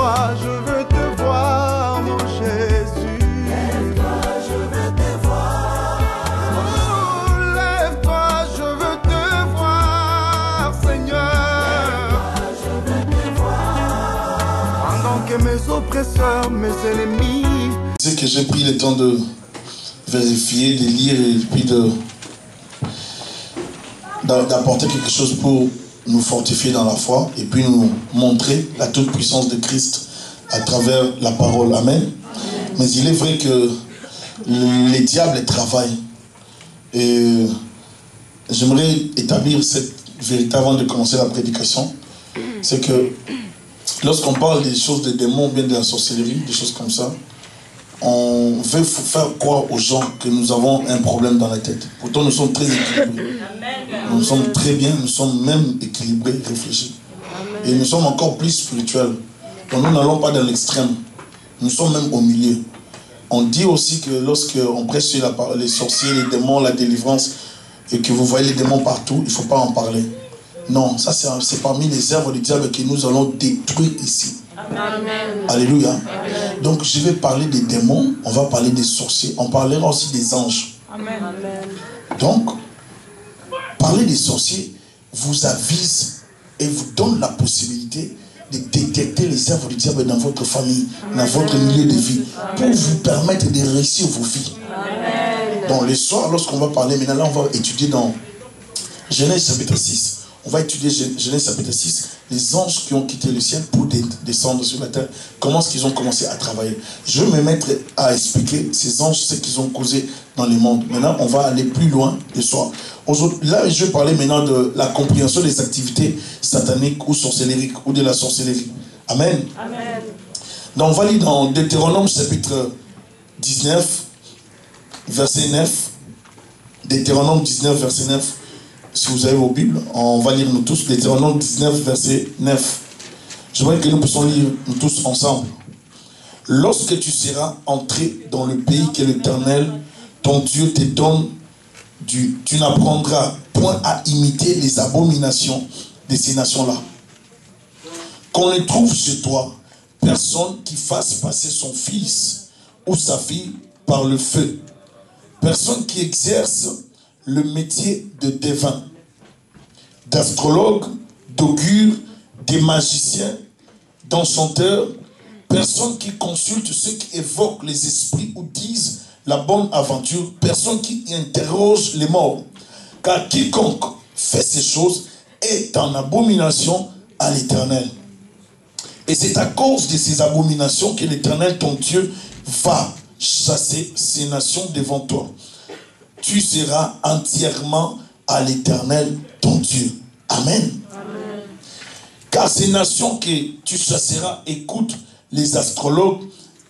Lève-toi, je veux te voir, mon Jésus. Lève-toi, je veux te voir. Oh, lève-toi, je veux te voir, Seigneur. Lève-toi, je veux te voir. Pendant que mes oppresseurs, mes ennemis. C'est que j'ai pris le temps de vérifier, de lire et puis d'apporter quelque chose pour nous fortifier dans la foi et puis nous montrer la toute puissance de Christ à travers la parole. Amen. Mais il est vrai que les diables travaillent. Et j'aimerais établir cette vérité avant de commencer la prédication. C'est que lorsqu'on parle des choses des démons, bien de la sorcellerie, des choses comme ça, on veut faire croire aux gens que nous avons un problème dans la tête. Pourtant, nous sommes très équilibrés. Nous sommes très bien, nous sommes même équilibrés, réfléchis. Et nous sommes encore plus spirituels. Donc nous n'allons pas dans l'extrême. Nous sommes même au milieu. On dit aussi que lorsqu'on prêche sur les sorciers, les démons, la délivrance, et que vous voyez les démons partout, il ne faut pas en parler. Non, ça c'est parmi les œuvres du diable que nous allons détruire ici. Amen. Alléluia. Amen. Donc je vais parler des démons, on va parler des sorciers, on parlera aussi des anges. Amen. Donc, parler des sorciers vous avise et vous donne la possibilité de détecter les œuvres du diable dans votre famille, dans votre milieu de vie, pour vous permettre de réussir vos vies. Amen. Donc le soir, lorsqu'on va parler, maintenant là, on va étudier dans Genèse chapitre 6. On va étudier Genèse chapitre 6, les anges qui ont quitté le ciel pour descendre sur la terre. Comment est-ce qu'ils ont commencé à travailler? Je vais me mettre à expliquer ces anges, ce qu'ils ont causé dans le monde. Maintenant, on va aller plus loin le soir. Là, je vais parler maintenant de la compréhension des activités sataniques ou sorcellériques, ou de la sorcellerie. Amen. Amen. Donc, on va lire dans Deutéronome chapitre 19, verset 9. Deutéronome 19, verset 9. Si vous avez vos Bibles, on va lire nous tous Deutéronome 19, verset 9. Je voudrais que nous puissions lire nous tous ensemble. Lorsque tu seras entré dans le pays que l'Éternel, ton Dieu, te donne, tu n'apprendras point à imiter les abominations de ces nations-là. Qu'on ne trouve chez toi personne qui fasse passer son fils ou sa fille par le feu. Personne qui exerce le métier de devin, d'astrologue, d'augure, des magiciens, d'enchanteurs, personne qui consulte ceux qui évoquent les esprits ou disent la bonne aventure, personne qui interroge les morts. Car quiconque fait ces choses est en abomination à l'Éternel. Et c'est à cause de ces abominations que l'Éternel, ton Dieu, va chasser ces nations devant toi. Tu seras entièrement à l'Éternel, ton Dieu. Amen. Amen. Car ces nations que tu chasseras écoutent les astrologues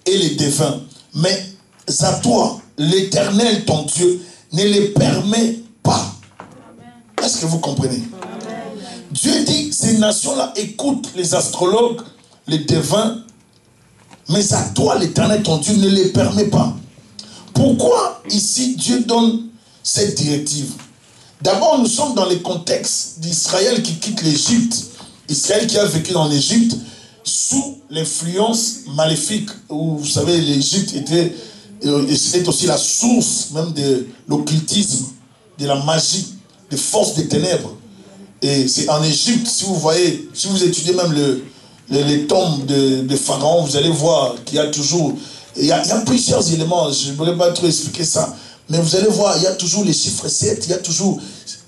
et les devins. Mais à toi, l'Éternel, ton Dieu, ne les permet pas. Est-ce que vous comprenez? Amen. Dieu dit, ces nations-là écoutent les astrologues, les devins. Mais à toi, l'Éternel, ton Dieu, ne les permet pas. Pourquoi ici Dieu donne cette directive? D'abord, nous sommes dans le contexte d'Israël qui quitte l'Égypte. Israël qui a vécu dans l'Égypte sous l'influence maléfique. Où, vous savez, l'Égypte était aussi la source même de l'occultisme, de la magie, des forces des ténèbres. Et c'est en Égypte, si vous voyez, si vous étudiez même les tombes de Pharaon, vous allez voir qu'il y a toujours... Il y a plusieurs éléments, je ne voudrais pas trop expliquer ça, mais vous allez voir, il y a toujours les chiffres 7, il y a toujours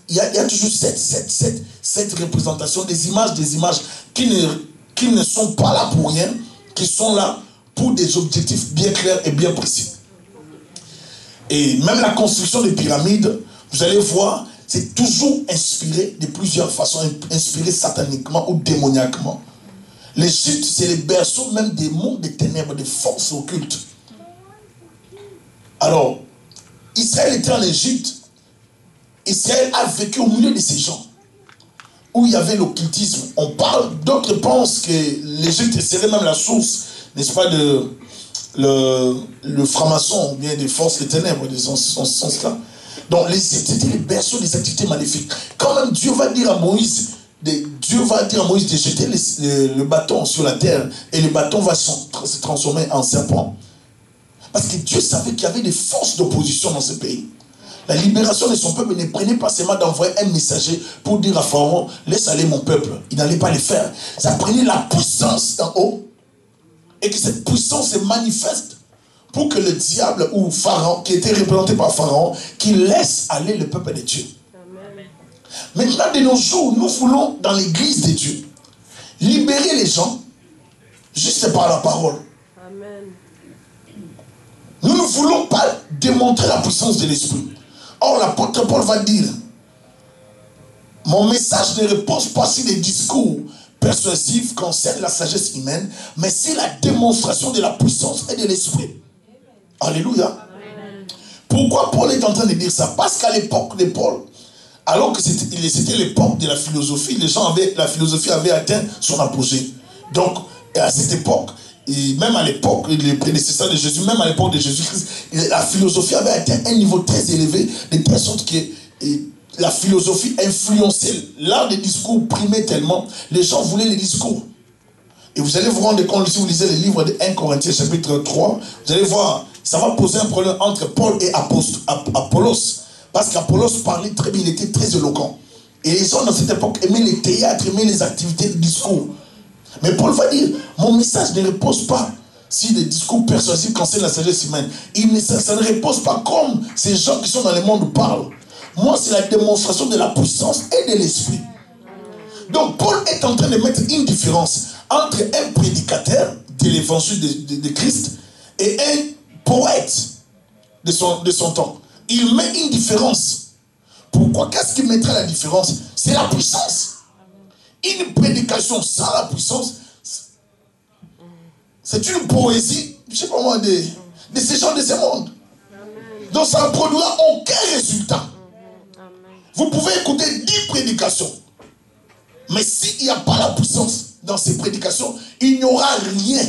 7 représentations, des images qui ne sont pas là pour rien, qui sont là pour des objectifs bien clairs et bien précis. Et même la construction des pyramides, vous allez voir, c'est toujours inspiré de plusieurs façons, inspiré sataniquement ou démoniaquement. L'Égypte, c'est le berceau même des mondes des ténèbres, des forces occultes. Alors, Israël était en Égypte. Israël a vécu au milieu de ces gens, où il y avait l'occultisme. On parle, d'autres pensent que l'Égypte serait même la source, n'est-ce pas, de le franc-maçon, ou bien des forces des ténèbres, de ce sens-là. Donc, l'Égypte était le berceau des activités maléfiques. Quand même, Dieu va dire à Moïse, Dieu Dieu va dire à Moïse de jeter le bâton sur la terre et le bâton va se transformer en serpent. Parce que Dieu savait qu'il y avait des forces d'opposition dans ce pays. La libération de son peuple ne prenait pas seulement d'envoyer un messager pour dire à Pharaon, laisse aller mon peuple. Il n'allait pas le faire. Ça prenait la puissance d'en haut et que cette puissance se manifeste pour que le diable ou Pharaon, qui était représenté par Pharaon, qu'il laisse aller le peuple de Dieu. Amen. Maintenant, de nos jours, nous voulons, dans l'église de Dieu, libérer les gens juste par la parole. Amen. Nous ne voulons pas démontrer la puissance de l'esprit. Or, l'apôtre Paul va dire, mon message ne repose pas sur des discours persuasifs concernant la sagesse humaine, mais c'est la démonstration de la puissance et de l'esprit. Alléluia. Amen. Pourquoi Paul est en train de dire ça? Parce qu'à l'époque de Paul, alors que c'était l'époque de la philosophie, la philosophie avait atteint son apogée. Donc, à cette époque, et même à l'époque, les prédécesseurs de Jésus, même à l'époque de Jésus-Christ, la philosophie avait atteint un niveau très élevé, de telle sorte que la philosophie influençait l'art des discours, primait tellement, les gens voulaient les discours. Et vous allez vous rendre compte, si vous lisez le livre de 1 Corinthiens chapitre 3, vous allez voir, ça va poser un problème entre Paul et Apollos. Parce qu'Apollos parlait très bien, il était très éloquent. Et les gens dans cette époque aimaient les théâtres, aimaient les activités de discours. Mais Paul va dire, mon message ne repose pas sur des discours persuasifs concernant la sagesse humaine. Ça ne repose pas comme ces gens qui sont dans le monde parlent. Moi, c'est la démonstration de la puissance et de l'esprit. Donc Paul est en train de mettre une différence entre un prédicateur de l'évangile de Christ et un poète de son temps. Il met une différence. Pourquoi? Qu'est-ce qui mettra la différence? C'est la puissance. Une prédication sans la puissance, c'est une poésie, je ne sais pas moi, de ces gens de ce monde. Donc ça ne produira aucun résultat. Vous pouvez écouter 10 prédications. Mais s'il n'y a pas la puissance dans ces prédications, il n'y aura rien.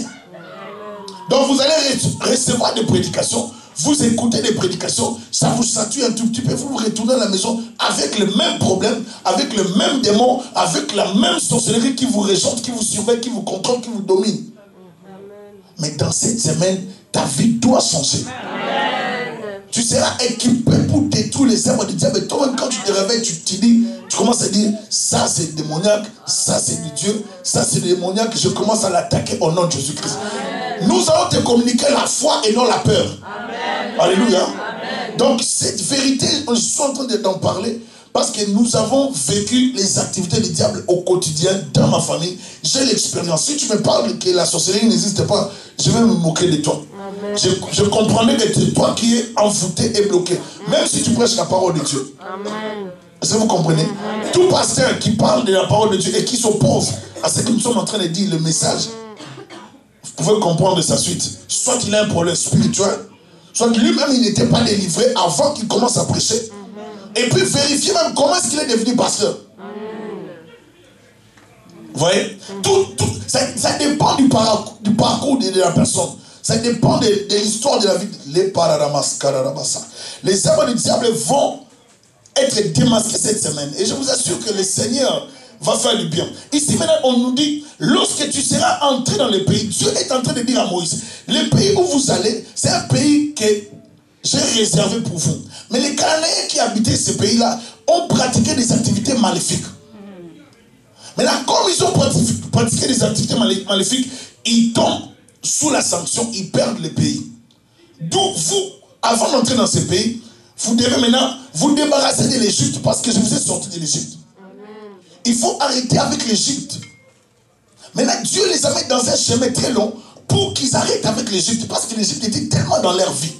Donc vous allez recevoir des prédications, vous écoutez des prédications, ça vous sature un tout petit peu, vous retournez à la maison avec le même problème, avec le même démon, avec la même sorcellerie qui vous rejette, qui vous surveille, qui vous contrôle, qui vous domine. Mais dans cette semaine, ta vie doit changer. Amen. Tu seras équipé pour détruire les œuvres du diable. Mais toi-même, quand tu te réveilles, tu commences à dire, ça c'est démoniaque, ça c'est de Dieu, ça c'est démoniaque, je commence à l'attaquer au nom de Jésus-Christ. Nous allons te communiquer la foi et non la peur. Amen. Alléluia. Amen. Donc cette vérité, je suis en train d'en parler parce que nous avons vécu les activités du diable au quotidien dans ma famille. J'ai l'expérience. Si tu me parles que la sorcellerie n'existe pas, je vais me moquer de toi. Je comprendrai que c'est toi qui es envoûté et bloqué. Même si tu prêches la parole de Dieu. Amen. Est-ce que vous comprenez? Amen. Tout pasteur qui parle de la parole de Dieu et qui s'oppose à ce que nous sommes en train de dire, le message, vous pouvez comprendre sa suite. Soit il a un problème spirituel, soit lui-même il n'était pas délivré avant qu'il commence à prêcher. Et puis vérifier même comment est-ce qu'il est devenu pasteur. Vous voyez? Ça dépend du parcours de la personne. Ça dépend de l'histoire de la vie. Les œuvres du diable vont être démasquées cette semaine. Et je vous assure que le Seigneur va faire du bien. Ici maintenant on nous dit, lorsque tu seras entré dans le pays, Dieu est en train de dire à Moïse, le pays où vous allez, c'est un pays que j'ai réservé pour vous. Mais les Cananéens qui habitaient ce pays-là ont pratiqué des activités maléfiques. Maintenant, comme ils ont pratiqué des activités maléfiques, ils tombent sous la sanction, ils perdent le pays. D'où vous, avant d'entrer dans ce pays, vous devez maintenant vous débarrasser de l'Égypte parce que je vous ai sorti de l'Égypte. Il faut arrêter avec l'Égypte. Maintenant, Dieu les a mis dans un chemin très long pour qu'ils arrêtent avec l'Égypte parce que l'Égypte était tellement dans leur vie.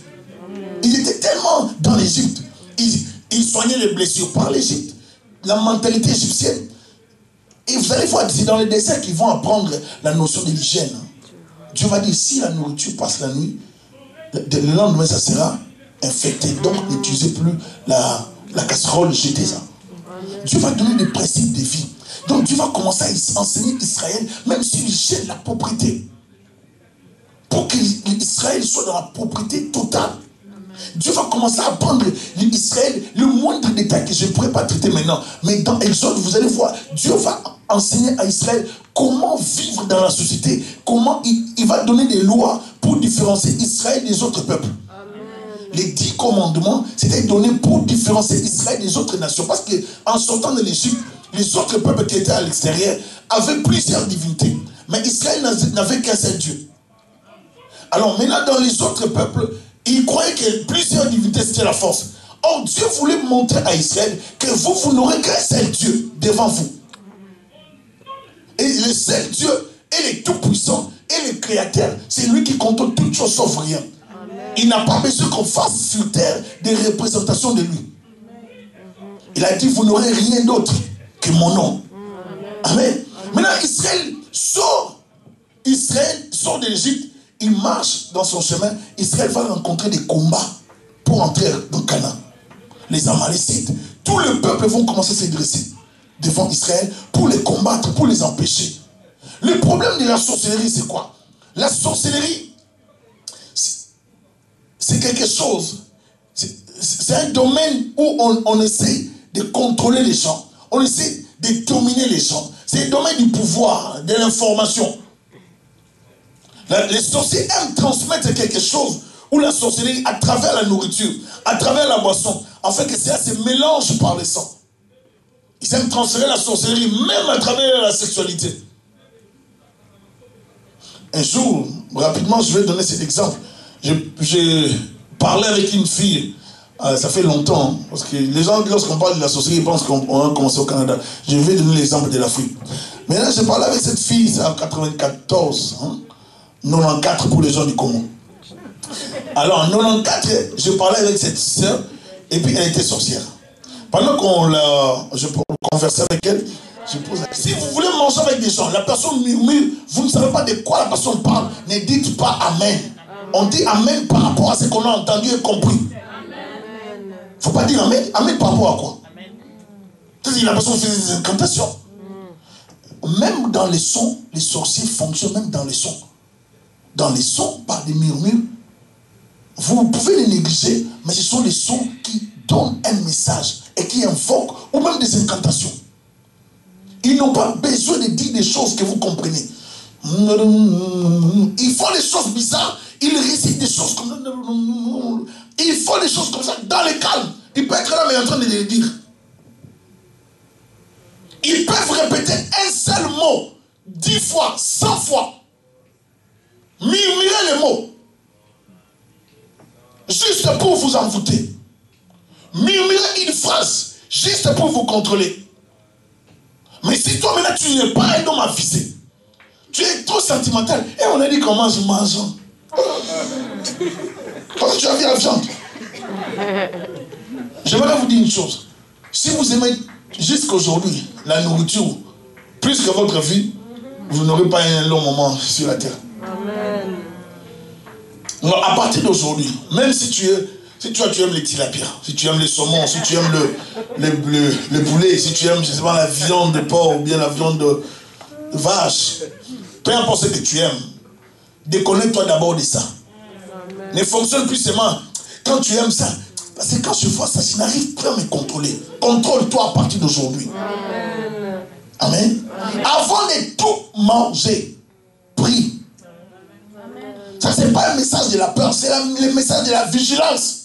Ils étaient tellement dans l'Égypte. Ils soignaient les blessures par l'Égypte. La mentalité égyptienne. Et vous allez voir, c'est dans le désert qu'ils vont apprendre la notion de l'hygiène. Dieu va dire, si la nourriture passe la nuit, le lendemain, ça sera infecté. Donc, n'utilisez plus la casserole, jetez ça. Dieu va donner des principes de vie. Donc, Dieu va commencer à enseigner Israël, même sur l'hygiène, la propriété. Pour qu'Israël soit dans la propriété totale. Dieu va commencer à apprendre l'Israël, le moindre détail que je ne pourrais pas traiter maintenant. Mais dans Exode, vous allez voir, Dieu va enseigner à Israël comment vivre dans la société, comment il va donner des lois pour différencier Israël des autres peuples. Les 10 commandements, c'était donné pour différencier Israël des autres nations. Parce qu'en sortant de l'Égypte, les autres peuples qui étaient à l'extérieur avaient plusieurs divinités. Mais Israël n'avait qu'un seul Dieu. Alors maintenant, dans les autres peuples, ils croyaient que plusieurs divinités, c'était la force. Or, Dieu voulait montrer à Israël que vous n'aurez qu'un seul Dieu devant vous. Et le seul Dieu est le Tout-Puissant et le Créateur. C'est lui qui contrôle toutes choses sauf rien. Il n'a pas besoin qu'on fasse sur terre des représentations de lui. Il a dit, vous n'aurez rien d'autre que mon nom. Amen. Maintenant, Israël sort de l'Égypte, il marche dans son chemin. Israël va rencontrer des combats pour entrer dans Canaan. Les Amalécites, tout le peuple vont commencer à se dresser devant Israël pour les combattre, pour les empêcher. Le problème de la sorcellerie, c'est quoi? La sorcellerie, c'est quelque chose, c'est un domaine où on essaie de contrôler les gens, on essaie de dominer les gens. C'est le domaine du pouvoir, de l'information. Les sorciers aiment transmettre quelque chose, ou la sorcellerie à travers la nourriture, à travers la boisson, afin que ça se mélange par le sang. Ils aiment transférer la sorcellerie même à travers la sexualité. Un jour, rapidement, je vais donner cet exemple. J'ai parlé avec une fille, ça fait longtemps, parce que les gens, lorsqu'on parle de la sorcellerie, ils pensent qu'on a commencé au Canada. Je vais donner l'exemple de l'Afrique. Maintenant, j'ai parlé avec cette fille, c'est en 94, 94 pour les gens du Congo. Alors, en 94, je parlais avec cette sœur, et puis elle était sorcière. Pendant je conversais avec elle, je posais, si vous voulez manger avec des gens, la personne murmure, vous ne savez pas de quoi la personne parle, ne dites pas Amen. On dit Amen par rapport à ce qu'on a entendu et compris. Il ne faut pas dire Amen. Amen par rapport à quoi? C'est-à-dire que la personne fait des incantations. Même dans les sons, les sorciers fonctionnent même dans les sons. Dans les sons, par des murmures, vous pouvez les négliger, mais ce sont les sons qui donnent un message et qui invoquent, ou même des incantations. Ils n'ont pas besoin de dire des choses que vous comprenez. Ils font des choses bizarres, ils récitent des choses comme ça. Ils font des choses comme ça dans le calme. Ils peuvent être là, mais en train de les dire. Ils peuvent répéter un seul mot 10 fois, 100 fois. Murmurer les mots. Juste pour vous envoûter. Murmurer une phrase, juste pour vous contrôler. Mais si toi maintenant tu n'es pas un homme avisé, tu es trop sentimental, et on a dit comment je mange. Parce que tu as vu la viande. J'aimerais vous dire une chose. Si vous aimez jusqu'aujourd'hui la nourriture, plus que votre vie, vous n'aurez pas un long moment sur la terre. Amen. Donc, à partir d'aujourd'hui, même si tu aimes les tilapias, si tu aimes les saumons, si tu aimes le poulet, si tu aimes, je sais pas, la viande de porc ou bien la viande de vache, peu importe ce que tu aimes, déconnecte-toi d'abord de ça. Amen. Ne fonctionne plus seulement quand tu aimes ça. Parce que quand je vois ça, je n'arrive plus à me contrôler. Contrôle-toi à partir d'aujourd'hui. Amen. Amen. Amen. Avant de tout manger, prie. Amen. Ça, ce n'est pas un message de la peur, c'est le message de la vigilance.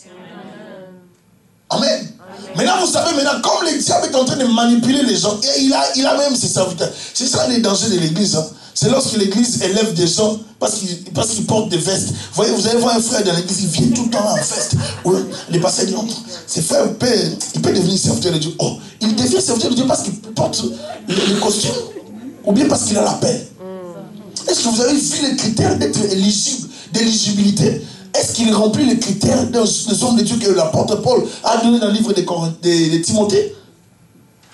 Amen. Amen. Maintenant, vous savez, comme le diable est en train de manipuler les gens, et il a même ses serviteurs. C'est ça les dangers de l'église. Hein. C'est lorsque l'église élève des gens parce qu'ils portent des vestes. Vous voyez, vous allez voir un frère dans l'église, il vient tout le temps en veste. Les pasteurs disent, ces frères, il peut devenir serviteur de Dieu. Oh, il devient serviteur de Dieu parce qu'il porte le costume ou bien parce qu'il a la paix. Est-ce que vous avez vu les critères d'être éligible, d'éligibilité? Est-ce qu'il remplit les critères des hommes de Dieu que l'apôtre Paul a donné dans le livre de Timothée?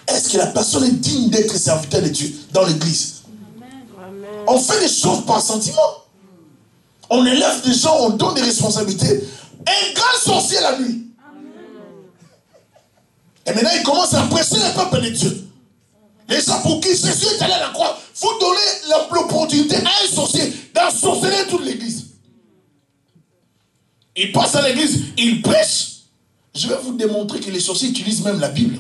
Est-ce que la personne est digne d'être serviteur de Dieu dans l'église? On fait des choses par sentiment. On élève des gens, on donne des responsabilités. Un grand sorcier la nuit. Et maintenant, il commence à presser le peuple de Dieu. Les gens pour qui Jésus est allé à la croix, vous donnez l'opportunité à un sorcier d'ensorceler toute l'église. Il passe à l'église, il prêche. Je vais vous démontrer que les sorciers utilisent même la Bible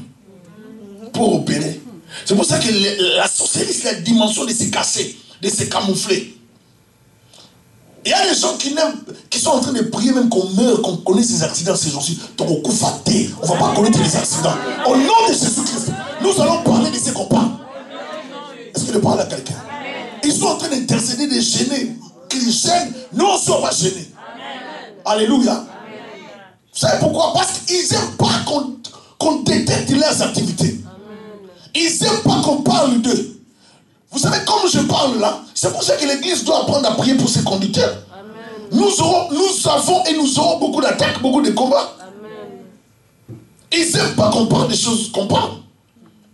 pour opérer. C'est pour ça que la sorcellerie, c'est la dimension de se cacher, de se camoufler. Il y a des gens qui sont en train de prier même qu'on meurt, qu'on connaisse ces accidents ces jours-ci. Donc on couvre à terre. On ne va pas connaître les accidents. Au nom de Jésus-Christ, nous allons parler de ce qu'on parle. Est-ce que je parle à quelqu'un? Ils sont en train d'intercéder, de gêner. Qu'ils gênent, nous on ne soit pas gênés. Alléluia. Vous savez pourquoi? Parce qu'ils n'aiment pas qu'on détecte leurs activités. Ils n'aiment pas qu'on parle d'eux. Vous savez, comme je parle là, c'est pour ça que l'église doit apprendre à prier pour ses conducteurs. Nous avons et nous aurons beaucoup d'attaques, beaucoup de combats. Amen. Ils n'aiment pas qu'on parle des choses qu'on parle.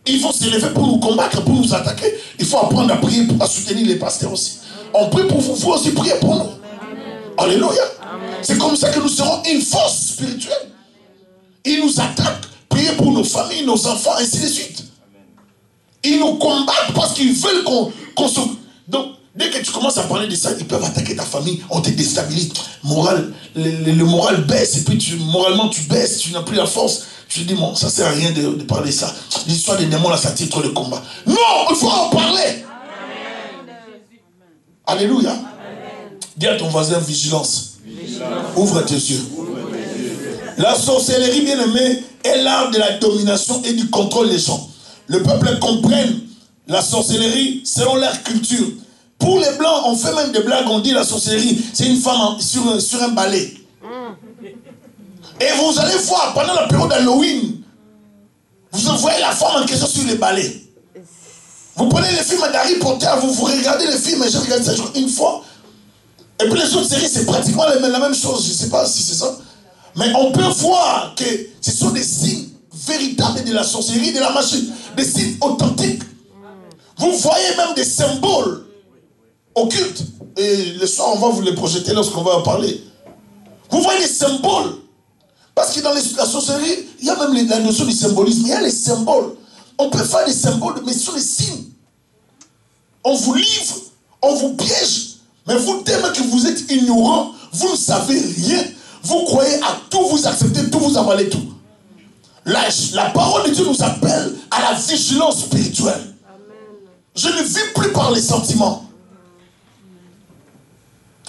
Ils vont s'élever pour nous combattre, pour nous attaquer. Il faut apprendre à prier pour soutenir les pasteurs aussi. On prie pour vous, vous aussi prier pour nous. Amen. Alléluia. C'est comme ça que nous serons une force spirituelle. Ils nous attaquent, prier pour nos familles, nos enfants, ainsi de suite. Ils nous combattent parce qu'ils veulent qu'on se... Donc, dès que tu commences à parler de ça, ils peuvent attaquer ta famille, on te déstabilise. Le moral baisse, et puis moralement tu baisses, tu n'as plus la force. Tu te dis, bon, ça ne sert à rien de parler de ça. L'histoire des démons, là, ça tire trop de combat. Non, il faut en parler. Amen. Alléluia. Amen. Dis à ton voisin, vigilance. Ouvre tes yeux. La sorcellerie, bien aimée, est l'art de la domination et du contrôle des gens. Le peuple comprenne la sorcellerie selon leur culture. Pour les blancs, on fait même des blagues, on dit la sorcellerie, c'est une femme sur un balai. Et vous allez voir, pendant la période d'Halloween, vous voyez la femme en question sur les balais. Vous prenez les films d'Harry Potter, vous regardez les films, j'ai regardé ça une fois. Et puis les autres séries, c'est pratiquement la même chose, je ne sais pas si c'est ça. Mais on peut voir que ce sont des signes véritables de la sorcellerie, de la magie, des signes authentiques. Vous voyez même des symboles occultes. Et le soir, on va vous les projeter lorsqu'on va en parler. Vous voyez les symboles. Parce que dans la sorcellerie, il y a même la notion du symbolisme. Il y a les symboles. On peut faire des symboles, mais ce sont des signes. On vous livre, on vous piège. Mais vous, tellement que vous êtes ignorant, vous ne savez rien. Vous croyez à tout, vous acceptez tout, vous avalez tout. La parole de Dieu nous appelle à la vigilance spirituelle. Je ne vis plus par les sentiments.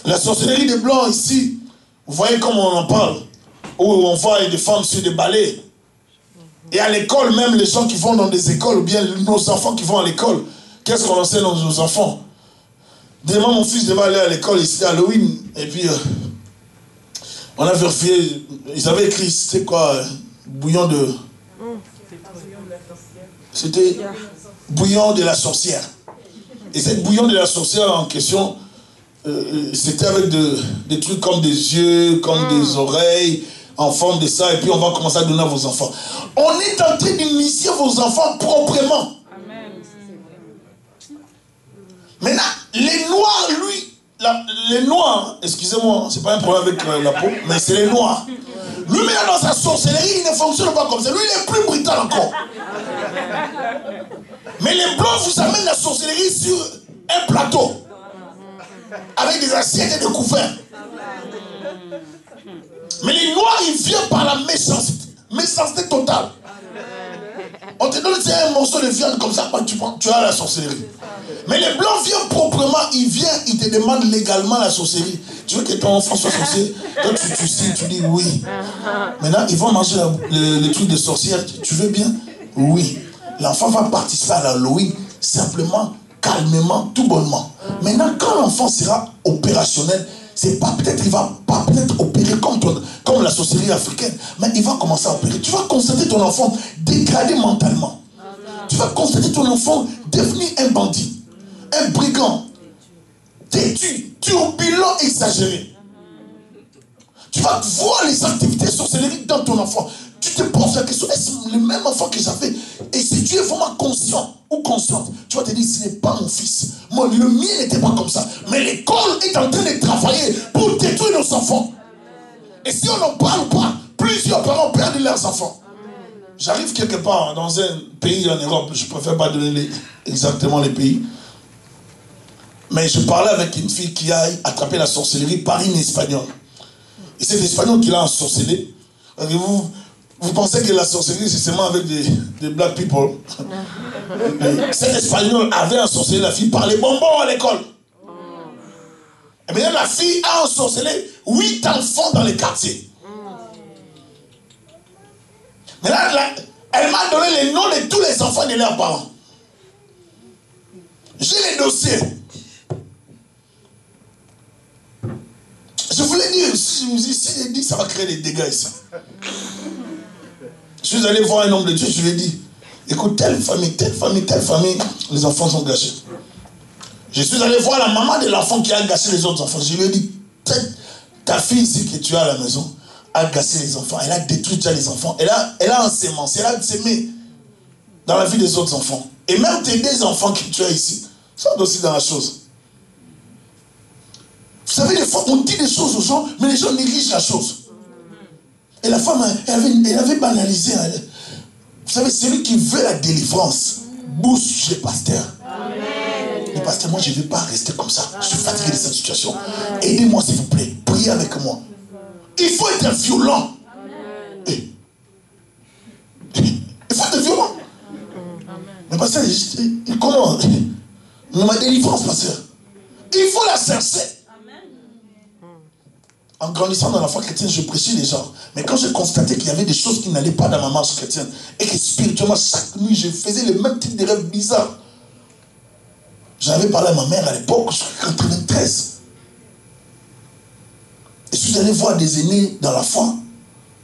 La sorcellerie des Blancs ici, vous voyez comment on en parle. Où on voit des femmes sur des balais. Et à l'école, même les gens qui vont dans des écoles, ou bien nos enfants qui vont à l'école, qu'est-ce qu'on enseigne à nos enfants? Demain, mon fils devait aller à l'école, c'était Halloween, et puis on a vérifié, ils avaient écrit, c'était quoi, bouillon de... C'était bouillon de la sorcière. Et cette bouillon de la sorcière en question, c'était avec des trucs comme des yeux, comme des oreilles, en forme de ça, et puis on va commencer à donner à vos enfants. On est en train d'initier vos enfants proprement. Amen. Maintenant, les noirs, les noirs, excusez-moi, c'est pas un problème avec la peau, mais c'est les noirs. Lui, maintenant, dans sa sorcellerie, il ne fonctionne pas comme ça. Lui, il est plus brutal encore. Mais les blancs vous amènent la sorcellerie sur un plateau. Avec des assiettes et des couverts. Mais les noirs, ils viennent par la méchanceté totale. On te donne un morceau de viande comme ça, tu as la sorcellerie. Mais les blancs viennent proprement, ils viennent, ils te demandent légalement la sorcellerie. Tu veux que ton enfant soit sorcier? Toi, tu signes, tu dis oui. Maintenant, ils vont manger le truc de sorcière. Tu veux bien? Oui. L'enfant va participer à l'Halloween simplement, calmement, tout bonnement. Maintenant, quand l'enfant sera opérationnel, c'est pas peut-être, il va pas peut-être opérer comme la sorcellerie africaine, mais il va commencer à opérer. Tu vas constater ton enfant dégradé mentalement. Tu vas constater ton enfant devenir un bandit, un brigand, têtu, turbulent, exagéré. Tu vas voir les activités sorcelleries dans ton enfant. Tu te poses la question, est-ce le même enfant que j'avais? Et si tu es vraiment conscient ou consciente, tu vas te dire, ce n'est pas mon fils. Moi, le mien n'était pas comme ça. Mais l'école est en train de travailler pour détruire nos enfants. Et si on n'en parle pas, plusieurs parents perdent leurs enfants. J'arrive quelque part dans un pays en Europe, je ne préfère pas donner exactement les pays. Mais je parlais avec une fille qui a attrapé la sorcellerie par une Espagnole. Et cette Espagnole qui l'a ensorcelée, Vous pensez que la sorcellerie, c'est seulement avec des black people? Cet Espagnol avait ensorcelé la fille par les bonbons à l'école. Et maintenant, la fille a ensorcelé 8 enfants dans les quartiers. Maintenant, elle m'a donné les noms de tous les enfants de leurs parents. J'ai les dossiers. Je voulais dire, si je me dis, ça va créer des dégâts ici. Je suis allé voir un homme de Dieu, je lui ai dit, écoute, telle famille, les enfants sont gâchés. Je suis allé voir la maman de l'enfant qui a gâché les autres enfants. Je lui ai dit, ta fille ici que tu as à la maison a gâché les enfants. Elle a détruit déjà les enfants. Elle a ensemencé, elle a sémé dans la vie des autres enfants. Et même tes 2 enfants que tu as ici sont aussi dans la chose. Vous savez, des fois, on dit des choses aux gens, mais les gens négligent la chose. Et la femme, elle avait banalisé. Vous savez, celui qui veut la délivrance, bouge chez le pasteur. Le pasteur, moi, je ne vais pas rester comme ça. Je suis fatigué de cette situation. Aidez-moi, s'il vous plaît. Priez avec moi. Il faut être violent. Il faut être violent. Mais pasteur, comment? Ma délivrance, pasteur. Il faut la chercher. En grandissant dans la foi chrétienne, je prêchais les gens. Mais quand j'ai constaté qu'il y avait des choses qui n'allaient pas dans ma marche chrétienne, et que spirituellement, chaque nuit, je faisais le même type de rêves bizarres. J'avais parlé à ma mère à l'époque, je suis en 93. Et je suis allé voir des aînés dans la foi,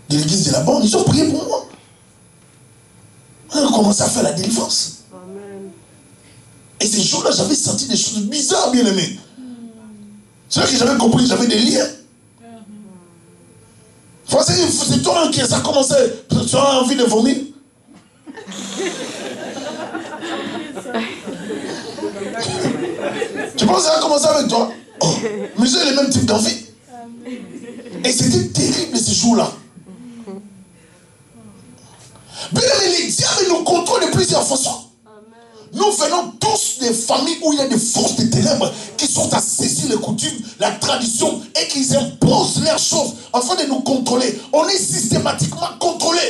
de l'église de la bande, ils ont prié pour moi. On a commencé à faire la délivrance. Amen. Et ces jours-là, j'avais senti des choses bizarres, bien aimés. C'est là que j'avais compris que j'avais des liens. C'est toi qui ça a commencé. Tu as envie de vomir? Tu penses que ça a commencé avec toi? Oh, mais j'ai le même type d'envie. Et c'était terrible ces jours-là. Mais les diables nous contrôlent de plusieurs façons. Nous venons tous des familles où il y a des forces de ténèbres qui sont à saisir les coutumes, la tradition et qui imposent leurs choses afin de nous contrôler. On est systématiquement contrôlé.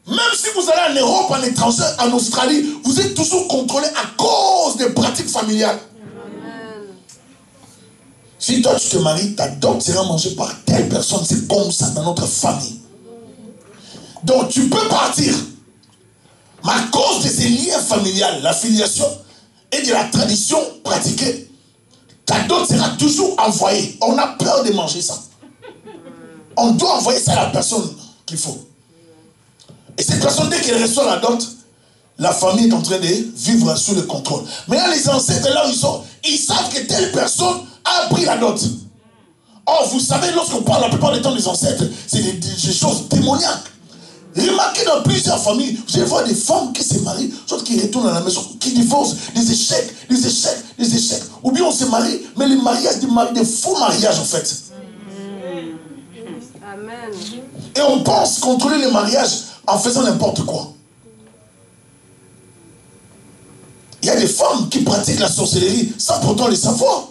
Même si vous allez en Europe, en étranger, en Australie, vous êtes toujours contrôlé à cause des pratiques familiales. Amen. Si toi tu te maries, ta dot sera mangée par telle personne. C'est comme ça dans notre famille. Donc tu peux partir. Mais à cause de ces liens familiales, la filiation et de la tradition pratiquée, ta dot sera toujours envoyée. On a peur de manger ça. On doit envoyer ça à la personne qu'il faut. Et cette personne, dès qu'elle reçoit la dot, la famille est en train de vivre sous le contrôle. Maintenant, les ancêtres, là où ils sont, ils savent que telle personne a pris la dot. Or, vous savez, lorsqu'on parle la plupart du temps des ancêtres, c'est des choses démoniaques. Remarquez dans plusieurs familles, vous allez voir des femmes qui se marient, d'autres qui retournent à la maison, qui divorcent, des échecs. Ou bien on se marie, mais les mariages, des faux mariages en fait. Amen. Et on pense contrôler les mariages en faisant n'importe quoi. Il y a des femmes qui pratiquent la sorcellerie sans pourtant le savoir.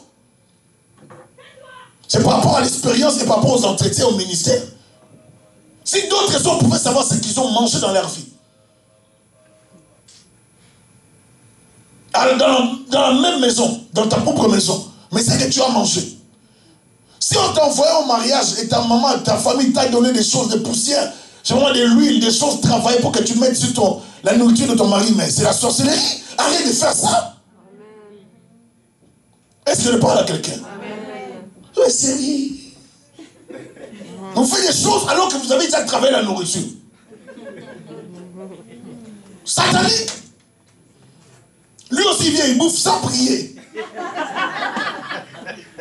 C'est par rapport à l'expérience et par rapport aux entretiens au ministère. Si d'autres raisons pouvaient savoir ce qu'ils ont mangé dans leur vie. Alors dans la même maison, dans ta propre maison, mais c'est que tu as mangé. Si on t'envoyait au mariage et ta maman, ta famille t'a donné des choses de poussière, c'est vraiment de l'huile, des choses travaillées pour que tu mettes sur la nourriture de ton mari, mais c'est la sorcellerie. Arrête de faire ça. Est-ce que je parle à quelqu'un? Oui, sérieux. Vous faites des choses alors que vous avez déjà travaillé la nourriture. Satanique. Lui aussi vient, il bouffe sans prier.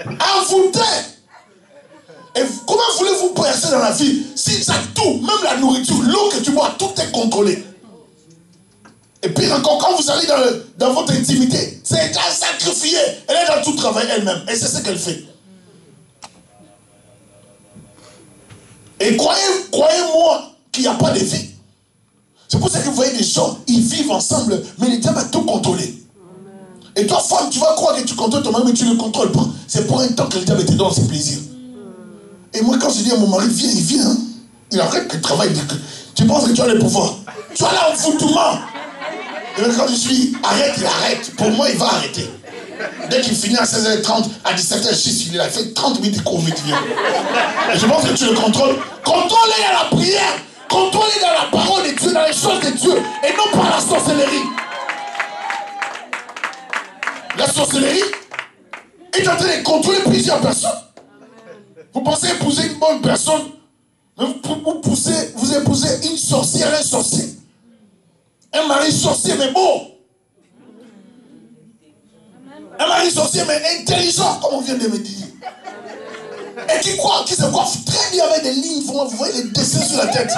Envoûté. Et comment voulez-vous percer dans la vie si ça tout, même la nourriture, l'eau que tu bois, tout est contrôlé. Et puis encore, quand vous allez dans votre intimité, c'est déjà sacrifié. Elle est dans tout travail elle-même. Et c'est ce qu'elle fait. Et croyez-moi qu'il n'y a pas de vie. C'est pour ça que vous voyez des gens, ils vivent ensemble, mais le diable a tout contrôlé. Et toi, femme, tu vas croire que tu contrôles ton mari, mais tu ne le contrôles pas. C'est pour un temps que le diable te donne ses plaisirs. Et moi, quand je dis à mon mari, viens, il vient. Il arrête le travail. Tu penses que tu as le pouvoir. Tu as l'envoûtement. Et quand je suis arrête, il arrête. Pour moi, il va arrêter. Dès qu'il finit à 16h30, à 17h06, il a fait 30 minutes de cours vite. Et je pense que tu le contrôles. Contrôle-les dans la prière. Contrôle-les dans la parole de Dieu, dans les choses de Dieu. Et non par la sorcellerie. La sorcellerie est en train de contrôler plusieurs personnes. Vous pensez épouser une bonne personne, vous épousez une sorcière, un sorcier. Un mari sorcier, mais beau. Un mari sorcier, mais intelligent, comme on vient de me dire. Et qui se coiffe très bien avec des lignes, vous voyez les dessins sur la tête.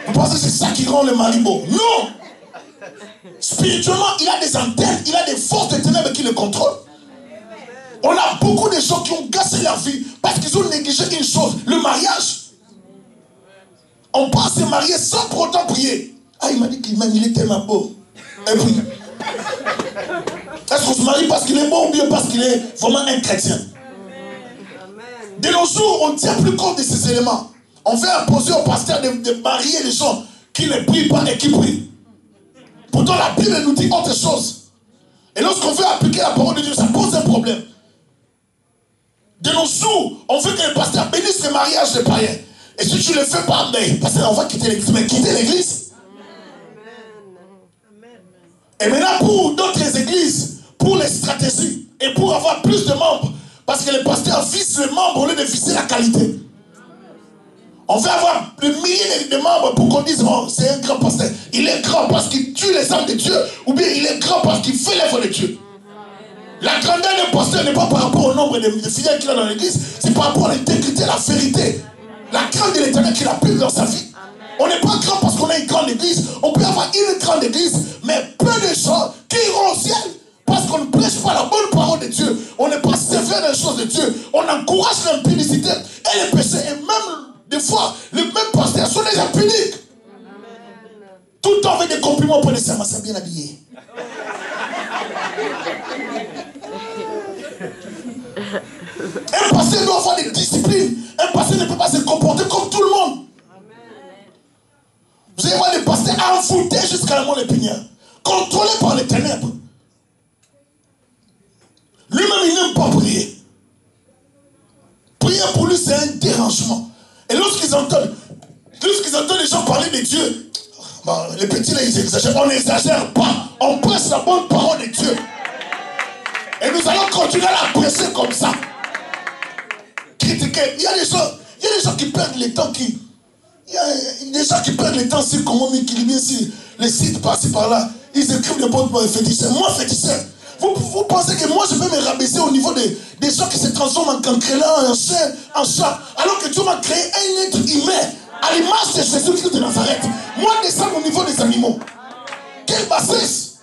Vous pensez que c'est ça qui rend le mari beau? Non! Spirituellement, il a des antennes, il a des forces de ténèbres qui le contrôlent. On a beaucoup de gens qui ont cassé leur vie parce qu'ils ont négligé une chose, le mariage. On peut se marier sans pour autant prier. Ah, il m'a dit qu'il m'aime, il est tellement beau. Et puis, est-ce qu'on se marie parce qu'il est beau ou bien parce qu'il est vraiment un chrétien? De nos jours, on ne tient plus compte de ces éléments. On fait imposer au pasteur de marier les gens qui ne prient pas et qui prient. Pourtant, la Bible nous dit autre chose. Et lorsqu'on veut appliquer la parole de Dieu, ça pose un problème. De nos jours, on veut que les pasteurs bénissent le mariage des païens. Et si tu ne le fais pas, mais pasteur, on va quitter l'église. Mais quitter l'église. Et maintenant, pour d'autres églises, pour les stratégies, et pour avoir plus de membres, parce que les pasteurs visent le membre au lieu de viser la qualité. On veut avoir des milliers de membres pour qu'on dise, oh, c'est un grand pasteur. Il est grand parce qu'il tue les âmes de Dieu, ou bien il est grand parce qu'il fait l'œuvre de Dieu. La grandeur d'un pasteur n'est pas par rapport au nombre de fidèles qu'il a dans l'église, c'est par rapport à l'intégrité, la vérité. La crainte de l'Éternel qu'il a pris dans sa vie. On n'est pas grand parce qu'on a une grande église. On peut avoir une grande église, mais peu de gens qui iront au ciel parce qu'on ne prêche pas la bonne parole de Dieu. On n'est pas sévère dans les choses de Dieu. On encourage l'impudicité et les péchés. Et même des fois, les mêmes pasteurs sont déjà pudiques. Tout le temps avec des compliments pour les serments. C'est bien habillé. Un pasteur doit avoir des disciplines. Un pasteur ne peut pas se comporter comme tout le monde. Vous allez voir des pasteurs envoûtés jusqu'à la mort épinière, contrôlés par les ténèbres. Lui-même, il n'aime pas prier. Prier pour lui, c'est un dérangement. Et lorsqu'ils entendent les gens parler de Dieu, bon, les petits là, ils exagèrent. On n'exagère pas. On prêche la bonne parole de Dieu. Et nous allons continuer à la presser comme ça. Critiquer. Il y a des gens qui perdent le temps Il y a des gens qui perdent le temps sur comment m'équilibrer sur les sites par-ci par-là. Ils écrivent des bonnes féticheurs. Moi, féticheur. Vous pensez que moi, je peux me rabaisser au niveau des gens qui se transforment en cancrelin, en chien, en chat, alors que Dieu m'a créé un être humain à l'image de Jésus-Christ de Nazareth. Moi, descendre au niveau des animaux. Quelle bassesse!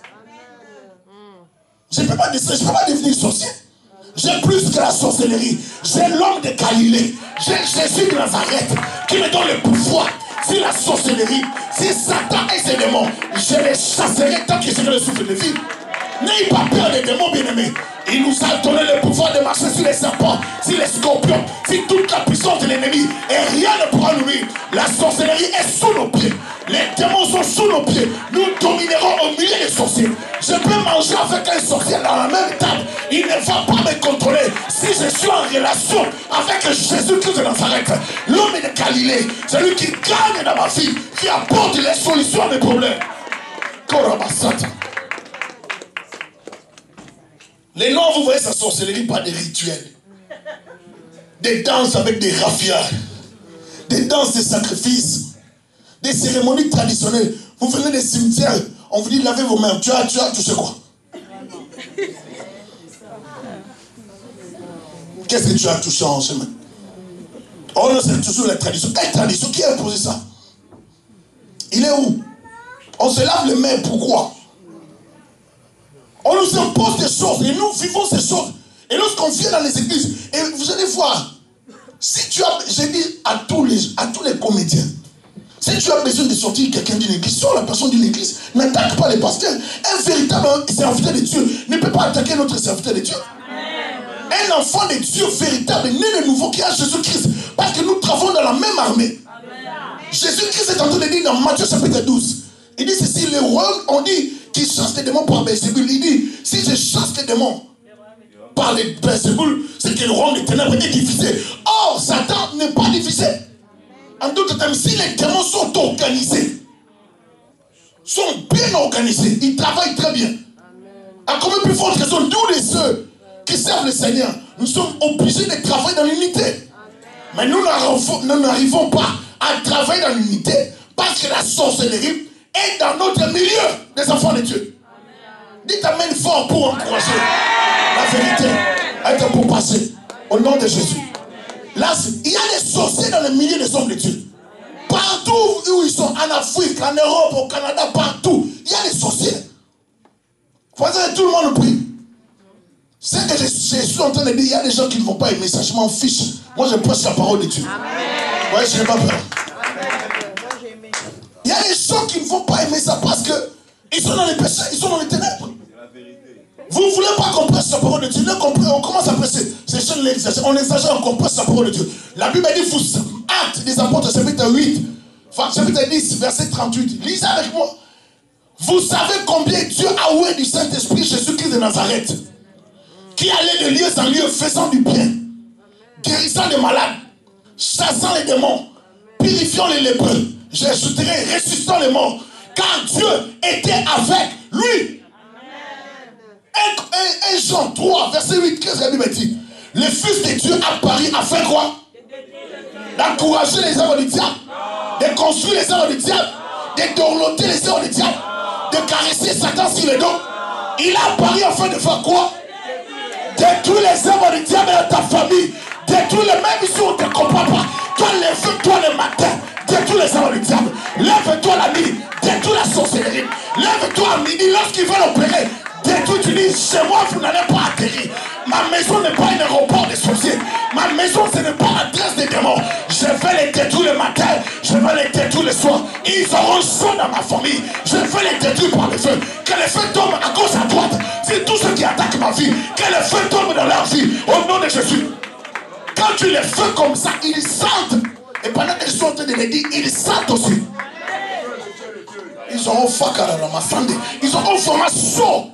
Je ne peux pas descendre, je ne peux pas devenir sorcier. J'ai plus que la sorcellerie. J'ai l'homme de Galilée. J'ai Jésus de Nazareth qui me donne le pouvoir. C'est la sorcellerie. C'est Satan et ses démons. Je les chasserai tant que je le souffle de vie. N'ayez pas peur des démons, bien-aimés. Il nous a donné le pouvoir de marcher sur les serpents, sur les scorpions, sur toute la puissance de l'ennemi. Et rien ne pourra nous nuire. La sorcellerie est sous nos pieds. Les démons sont sous nos pieds. Nous dominerons au milieu des sorciers. Je peux manger avec un sorcier dans la même table. Il ne va pas me contrôler. Si je suis en relation avec Jésus-Christ de Nazareth, l'homme de Galilée, celui qui gagne dans ma vie, qui apporte les solutions à mes problèmes. Korabasata. Les Noirs, vous voyez sa sorcellerie par des rituels. Des danses avec des raffiades. Des danses de sacrifices. Des cérémonies traditionnelles. Vous venez des cimetières, on vous dit lavez vos mains. Tu as touché quoi? Qu'est-ce que tu as touché en chemin? Oh non, c'est toujours la tradition. Quelle tradition? Qui a imposé ça? Il est où? On se lave les mains, pourquoi? On nous impose des choses et nous vivons ces choses. Et lorsqu'on vient dans les églises, et vous allez voir, si tu as, j'ai dit à tous les comédiens, si tu as besoin de sortir quelqu'un d'une église, sors la personne d'une église, n'attaque pas les pasteurs. Un véritable serviteur de Dieu ne peut pas attaquer notre serviteur de Dieu. Un enfant de Dieu véritable, né de nouveau qui a Jésus-Christ, parce que nous travaillons dans la même armée. Jésus-Christ est en train de dire dans Matthieu chapitre 12. Il dit ceci, les royaumes, on dit qu'ils chassent les démons par Belzébul. Il dit, si je chasse les démons par les Belzébul, c'est que le royaume des ténèbres est divisé. Or, Satan n'est pas divisé. En d'autres termes, si les démons sont organisés, sont bien organisés, ils travaillent très bien. À combien plus forte raison, nous les ceux qui servent le Seigneur, nous sommes obligés de travailler dans l'unité. Mais nous n'arrivons pas à travailler dans l'unité parce que la sorcellerie est dans notre milieu des enfants de Dieu. Dites amen fort pour encourager la vérité à être pour passer au nom de Jésus. Là, il y a des sorciers dans le milieu des hommes de Dieu. Partout où ils sont, en Afrique, en Europe, au Canada, partout, il y a des sorciers. Il faut que tout le monde prie. C'est que je suis en train de dire, il y a des gens qui ne vont pas aimer ça, je m'en fiche. Moi, je prêche la parole de Dieu. Oui, je n'ai pas peur. Il y a des gens qui ne vont pas aimer ça parce qu'ils sont dans les péchés, ils sont dans les ténèbres. Vous ne voulez pas qu'on prêche la parole de Dieu. On commence à prêcher. C'est chaîne l'exagère. On exagère, on prêche la parole de Dieu. La Bible dit, vous, Actes des Apôtres, chapitre 8, enfin, chapitre 10, verset 38. Lisez avec moi. Vous savez combien Dieu a oué du Saint-Esprit Jésus-Christ de Nazareth, qui allait de lieu en lieu, faisant du bien, guérissant les malades, chassant les démons, purifiant les lépreux, j'ajouterai, ressuscitant les morts, car Dieu était avec lui. 1 Jean 3, verset 8, qu'est-ce que la Bible dit? Le Fils de Dieu a paru à faire quoi? D'encourager les œuvres du diable, de construire les œuvres du diable, de dorloter les œuvres du diable, de caresser Satan sur le dos. Il a apparu afin de faire quoi? Détruire les œuvres du diable dans ta famille. Détruire les mêmes si on ne te comprend pas. Toi, lève-toi le matin. Détruire les œuvres du diable. Lève-toi la nuit. Détruire la sorcellerie. Lève-toi à midi lorsqu'ils veulent opérer. Détruire, tu dis, chez moi, vous n'allez pas atterrir. Ma maison n'est pas un aéroport de sorciers. Ma maison, ce n'est pas l'adresse des démons. Je vais les détruire le matin. Je vais les détruire le soir. Ils auront chaud dans ma famille. Je vais les détruire par le feu. Que le feu tombe à gauche, à droite. C'est tous ceux qui attaquent ma vie. Que le feu tombe dans leur vie. Au nom de Jésus. Quand tu les fais comme ça, ils sentent. Et pendant que je suis en train de les dire, ils sentent aussi. Ils auront ils auront vraiment chaud.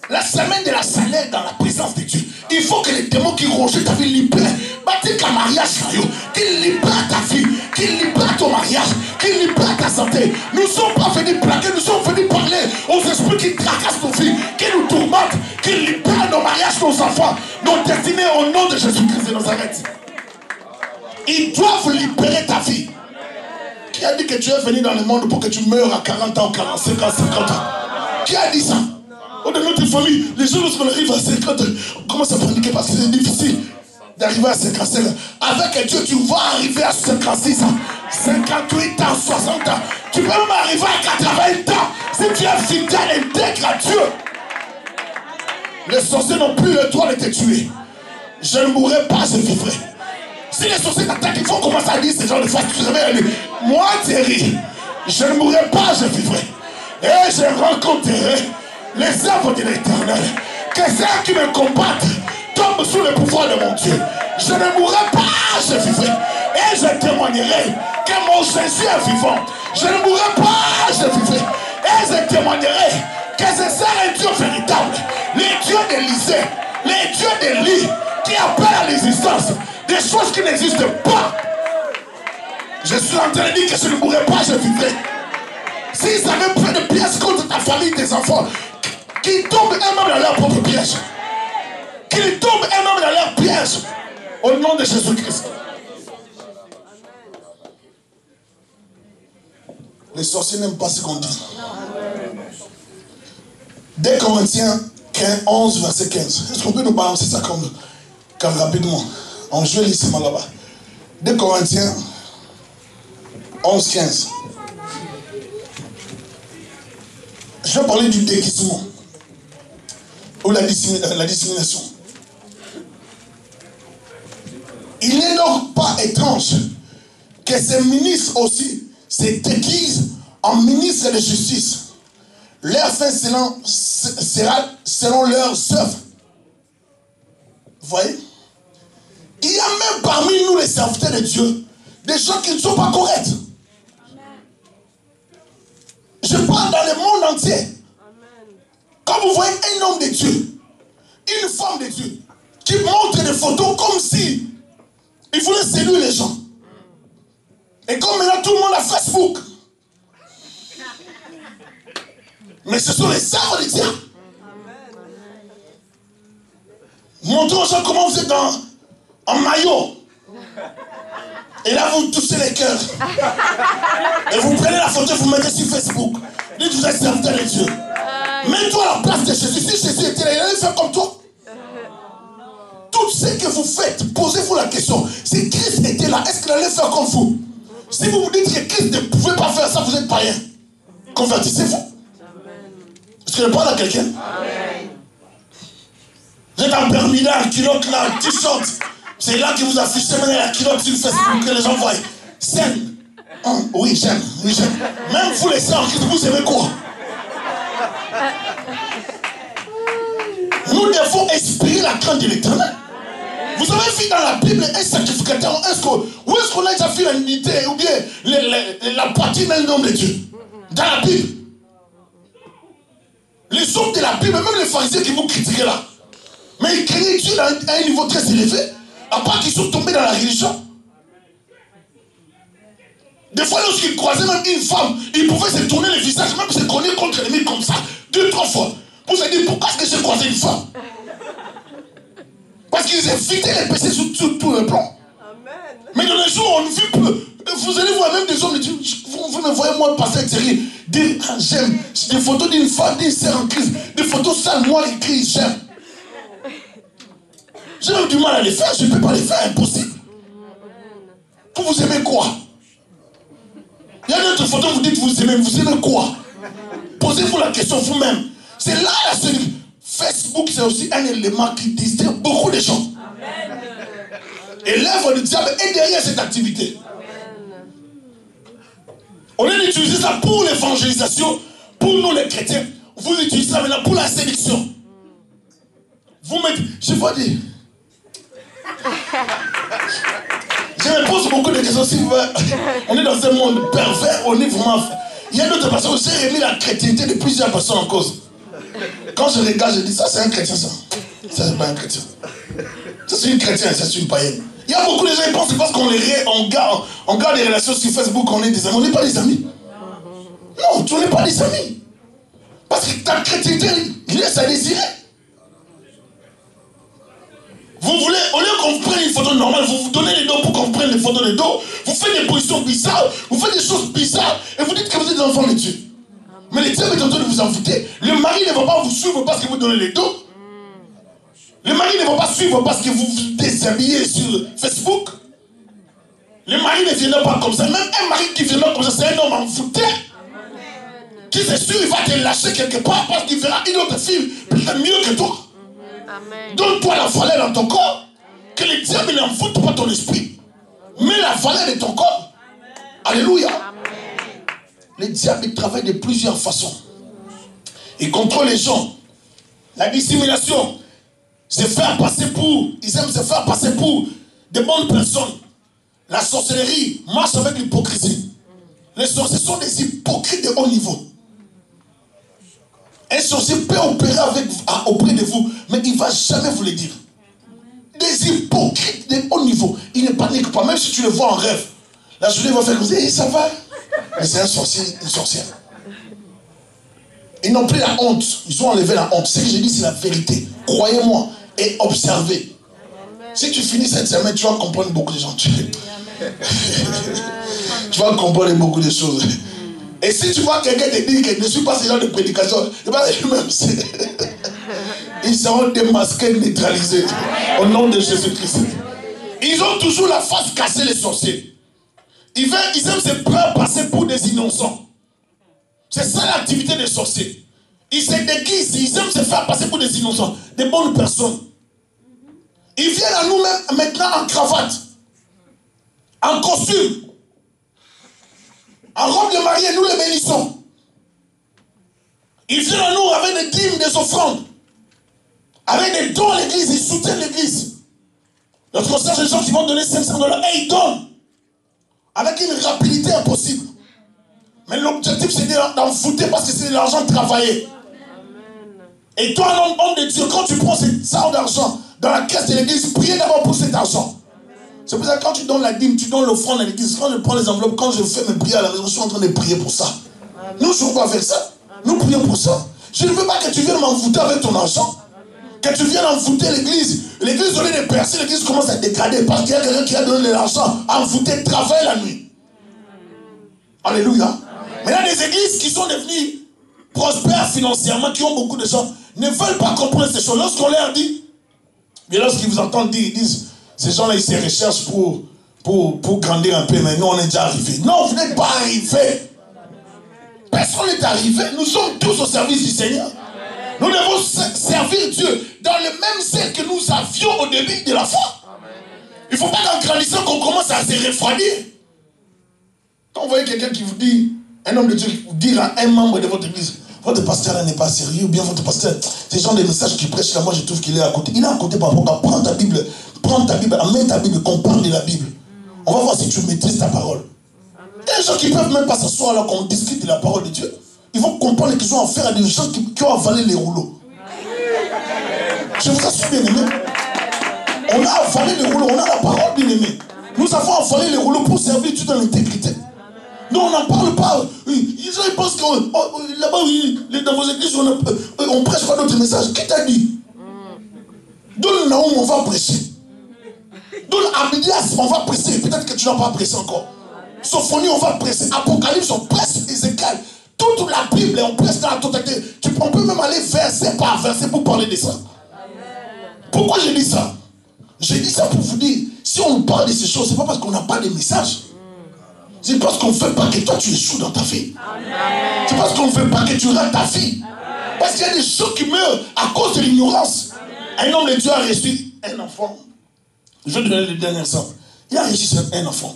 La semaine de la salaire dans la présence de Dieu. Il faut que les démons qui rongent ta vie libèrent. Bâtir qu'un mariage, qu'il libère ta vie, qu'il libère ton mariage, qu'il libère ta santé. Nous ne sommes pas venus plaquer, nous sommes venus parler aux esprits qui tracassent nos vies, qui nous tourmentent, qui libèrent nos mariages, nos enfants, nos destinées au nom de Jésus-Christ de Nazareth. Ils doivent libérer ta vie. Qui a dit que tu es venu dans le monde pour que tu meurs à 40 ans, 45 ans, 50 ans? Qui a dit ça? Dans notre famille, les gens, lorsqu'on arrive à 50 ans, on commence à paniquer parce que c'est difficile d'arriver à 55 ans. Avec Dieu, tu vas arriver à 56 ans, 58 ans, 60 ans. Tu peux même arriver à 80 ans si tu es fidèle et intègre à Dieu. Les sorciers n'ont plus le droit de te tuer. Je ne mourrai pas, je vivrai. Si les sorciers t'attaquent, il faut commencer à dire ces gens de face. Moi, Thierry, je ne mourrai pas, je vivrai. Et je rencontrerai les œuvres de l'Éternel. Que ceux qui me combattent tombent sous le pouvoir de mon Dieu. Je ne mourrai pas, je vivrai. Et je témoignerai que mon Jésus est vivant. Je ne mourrai pas, je vivrai. Et je témoignerai que c'est ça le Dieu véritable. Les dieux d'Élysée, les dieux d'Élie, qui appellent à l'existence des choses qui n'existent pas. Je suis en train de dire que je ne mourrai pas, je vivrai. S'ils avaient pris de pièces contre ta famille, tes enfants, qu'ils tombent eux-mêmes dans leur propre piège. Qu'ils tombent eux-mêmes dans leur piège. Au nom de Jésus-Christ. Les sorciers n'aiment pas ce qu'on dit. 2 Corinthiens 11, verset 15. Est-ce qu'on peut nous balancer ça comme rapidement? En jeu ici, là-bas. 2 Corinthiens 11, 15. Je vais parler du déguisement. Ou la dissémination. Il n'est donc pas étrange que ces ministres aussi se déguisent en ministres de justice. Leur fin sera selon leurs œuvres. Vous voyez? Il y a même parmi nous les serviteurs de Dieu des gens qui ne sont pas corrects. entier. Amen. Quand vous voyez un homme de Dieu, une femme de Dieu, qui montre des photos comme si il voulait séduire les gens. Et comme maintenant tout le monde a Facebook. Mais ce sont les œuvres de Dieu. Montrez aux gens comment vous êtes en maillot. Et là, vous touchez les cœurs. Et vous prenez la photo et vous mettez sur Facebook. Dites que vous êtes serviteur de Dieu. Mets-toi à la place de Jésus. Si Jésus était là, il allait faire comme toi. Tout ce que vous faites, posez-vous la question. Si Christ était là, est-ce qu'il allait faire comme vous? Si vous vous dites que Christ ne pouvait pas faire ça, vous êtes païen. Convertissez-vous. Est-ce que je parle à quelqu'un? Vous êtes en Bermuda, en culotte là, en t-shirt. C'est là que vous affichez maintenant la culotte sur Facebook que les gens voient. Scène. Oui, j'aime. Même vous les sœurs, vous aimez quoi? Nous devons inspirer la crainte de l'Éternel. Vous avez vu dans la Bible un sacrificateur, où est-ce qu'on a déjà fait la nudité ou bien la partie d'un homme de Dieu? Dans la Bible. Les hommes de la Bible, même les pharisiens qui vous critiquez là, mais ils craignaient Dieu à un niveau très élevé, à part qu'ils sont tombés dans la religion. Des fois, lorsqu'ils croisaient même une femme, ils pouvaient se tourner le visage, même se cogner contre l'ennemi comme ça, 2-3 fois. Pour se dire, pourquoi est-ce que j'ai croisé une femme? Parce qu'ils évitaient les péchés sur tout le plan. Mais dans les jours, on ne vit plus. Vous allez voir même des hommes, vous me voyez moi passer extérieur, dire j'aime, des photos d'une femme, d'une sœur en crise, des photos sales, moi écrit j'aime. J'ai même du mal à les faire, je ne peux pas les faire, impossible. Pour vous aimer quoi? Il y a d'autres photos, vous dites vous aimez quoi? Posez-vous la question vous-même. C'est là la seule. Facebook, c'est aussi un élément qui distrait beaucoup de gens. Amen. Et l'œuvre du diable est derrière cette activité. Amen. Au lieu d'utiliser ça pour l'évangélisation, pour nous les chrétiens, vous utilisez ça maintenant pour la séduction. Vous mettez, je vais dire, je me pose beaucoup de questions. Si on est dans un monde pervers, on est vraiment. Il y a d'autres personnes, j'ai remis la chrétienté de plusieurs personnes en cause. Quand je regarde, je dis ça c'est un chrétien ça. Ça c'est pas un chrétien. Ça c'est une chrétienne, ça c'est une païenne. Il y a beaucoup de gens qui pensent que parce qu'on garde des relations sur Facebook, on est des amis. On n'est pas des amis. Non, tu n'es pas des amis. Parce que ta chrétienté laisse à désirer. Vous voulez, au lieu qu'on vous prenne une photo normale, vous vous donnez les dos pour qu'on vous prenne les photos de dos, vous faites des positions bizarres, vous faites des choses bizarres, et vous dites que vous êtes des enfants de Dieu. Mais le diable est en train de vous envoûter. Le mari ne va pas vous suivre parce que vous donnez les dos. Le mari ne va pas suivre parce que vous vous déshabillez sur Facebook. Le mari ne viendra pas comme ça. Même un mari qui viendra comme ça, c'est un homme envoûté. Qui c'est sûr, il va te lâcher quelque part parce qu'il verra une autre fille peut-être mieux que toi. Donne-toi la valeur dans ton corps. Que le diable n'envoûte pas ton esprit. Mets la valeur de ton corps. Alléluia. Le diable travaille de plusieurs façons. Il contrôle les gens. La dissimulation, ils aiment se faire passer pour de bonnes personnes. La sorcellerie marche avec l'hypocrisie. Les sorciers sont des hypocrites de haut niveau. Un sorcier peut opérer auprès de vous, mais il ne va jamais vous le dire. Des hypocrites de haut niveau. Il ne panique pas, même si tu le vois en rêve. La journée va faire comme ça, ça va. Mais c'est un sorcier, une sorcière. Ils n'ont plus la honte. Ils ont enlevé la honte. Ce que je dis, c'est la vérité. Croyez-moi et observez. Si tu finis cette semaine, tu vas comprendre beaucoup de gens. Tu vas comprendre beaucoup de choses. Et si tu vois quelqu'un te dire que je ne suis pas ce genre de prédication, ils seront démasqués, neutralisés. Au nom de Jésus-Christ. Ils ont toujours la face cassée, les sorciers. Ils aiment se faire passer pour des innocents. C'est ça l'activité des sorciers. Ils se déguisent, ils aiment se faire passer pour des innocents, des bonnes personnes. Ils viennent à nous-mêmes maintenant en cravate, en costume, en robe de mariée, nous les bénissons. Ils viennent à nous avec des dîmes, des offrandes, avec des dons à l'église, ils soutiennent l'église. Notre concert, des gens qui vont donner $500 et ils donnent. Avec une rapidité impossible. Mais l'objectif, c'est d'en foutre parce que c'est de l'argent travaillé. Et toi, homme de Dieu, quand tu prends cette argent d'argent dans la caisse de l'église, priez d'abord pour cet argent. C'est pour ça que quand tu donnes la dîme, tu donnes l'offrande à l'église. Quand je prends les enveloppes, quand je fais mes prières à la maison, je suis en train de prier pour ça. Nous ne jouons pas avec ça. Nous prions pour ça. Je ne veux pas que tu viennes m'envoûter avec ton argent. Que tu viennes envoûter l'église. L'église, au lieu de percer, l'église commence à dégrader parce qu'il y a quelqu'un qui a donné de l'argent, envoûté, travaille la nuit. Alléluia. Mais il y a des églises qui sont devenues prospères financièrement, qui ont beaucoup de gens, ne veulent pas comprendre ces choses. Lorsqu'on leur dit, mais lorsqu'ils vous entendent dire, ils disent, ces gens-là, ils se recherchent pour grandir un peu, mais nous, on est déjà arrivés. Non, vous n'êtes pas arrivés. Personne n'est arrivé. Nous sommes tous au service du Seigneur. Nous devons servir Dieu dans le même zèle que nous avions au début de la foi. Il ne faut pas qu'en grandissant qu'on commence à se refroidir. Quand vous voyez quelqu'un qui vous dit, un homme de Dieu qui vous dit à un membre de votre église, votre pasteur là n'est pas sérieux, ou bien votre pasteur, ces gens des messages qui prêchent là, moi je trouve qu'il est à côté. Il est à côté par rapport à prends ta Bible, amène ta Bible, qu'on parle de la Bible. On va voir si tu maîtrises ta parole. Il y a des gens qui ne peuvent même pas s'asseoir là quand on discute de la parole de Dieu. Ils vont comprendre qu'ils ont affaire à des gens qui ont avalé les rouleaux. Je vous assure, bien aimé. On a avalé les rouleaux, on a la parole, bien aimé. Nous avons avalé les rouleaux pour servir Dieu dans l'intégrité. Nous, on n'en parle pas. Ils pensent que là-bas, dans vos églises, on ne prêche pas d'autres messages. Qui t'a dit? Donne Naoum, on va prêcher. Donne Abdias, on va prêcher. Peut-être que tu n'as pas prêché encore. Sophonie, on va prêcher. Apocalypse, on prêche. Ézéchiel. Toute la Bible, on prêche dans la totalité. On peut même aller verset par verset pour parler de ça. Pourquoi j'ai dit ça? J'ai dit ça pour vous dire, si on parle de ces choses, ce n'est pas parce qu'on n'a pas de message. C'est parce qu'on ne veut pas que toi tu échoues dans ta vie. C'est parce qu'on ne veut pas que tu rates ta vie. Parce qu'il y a des gens qui meurent à cause de l'ignorance. Un homme de Dieu a reçu un enfant. Je vais donner le dernier exemple. Il a reçu un enfant.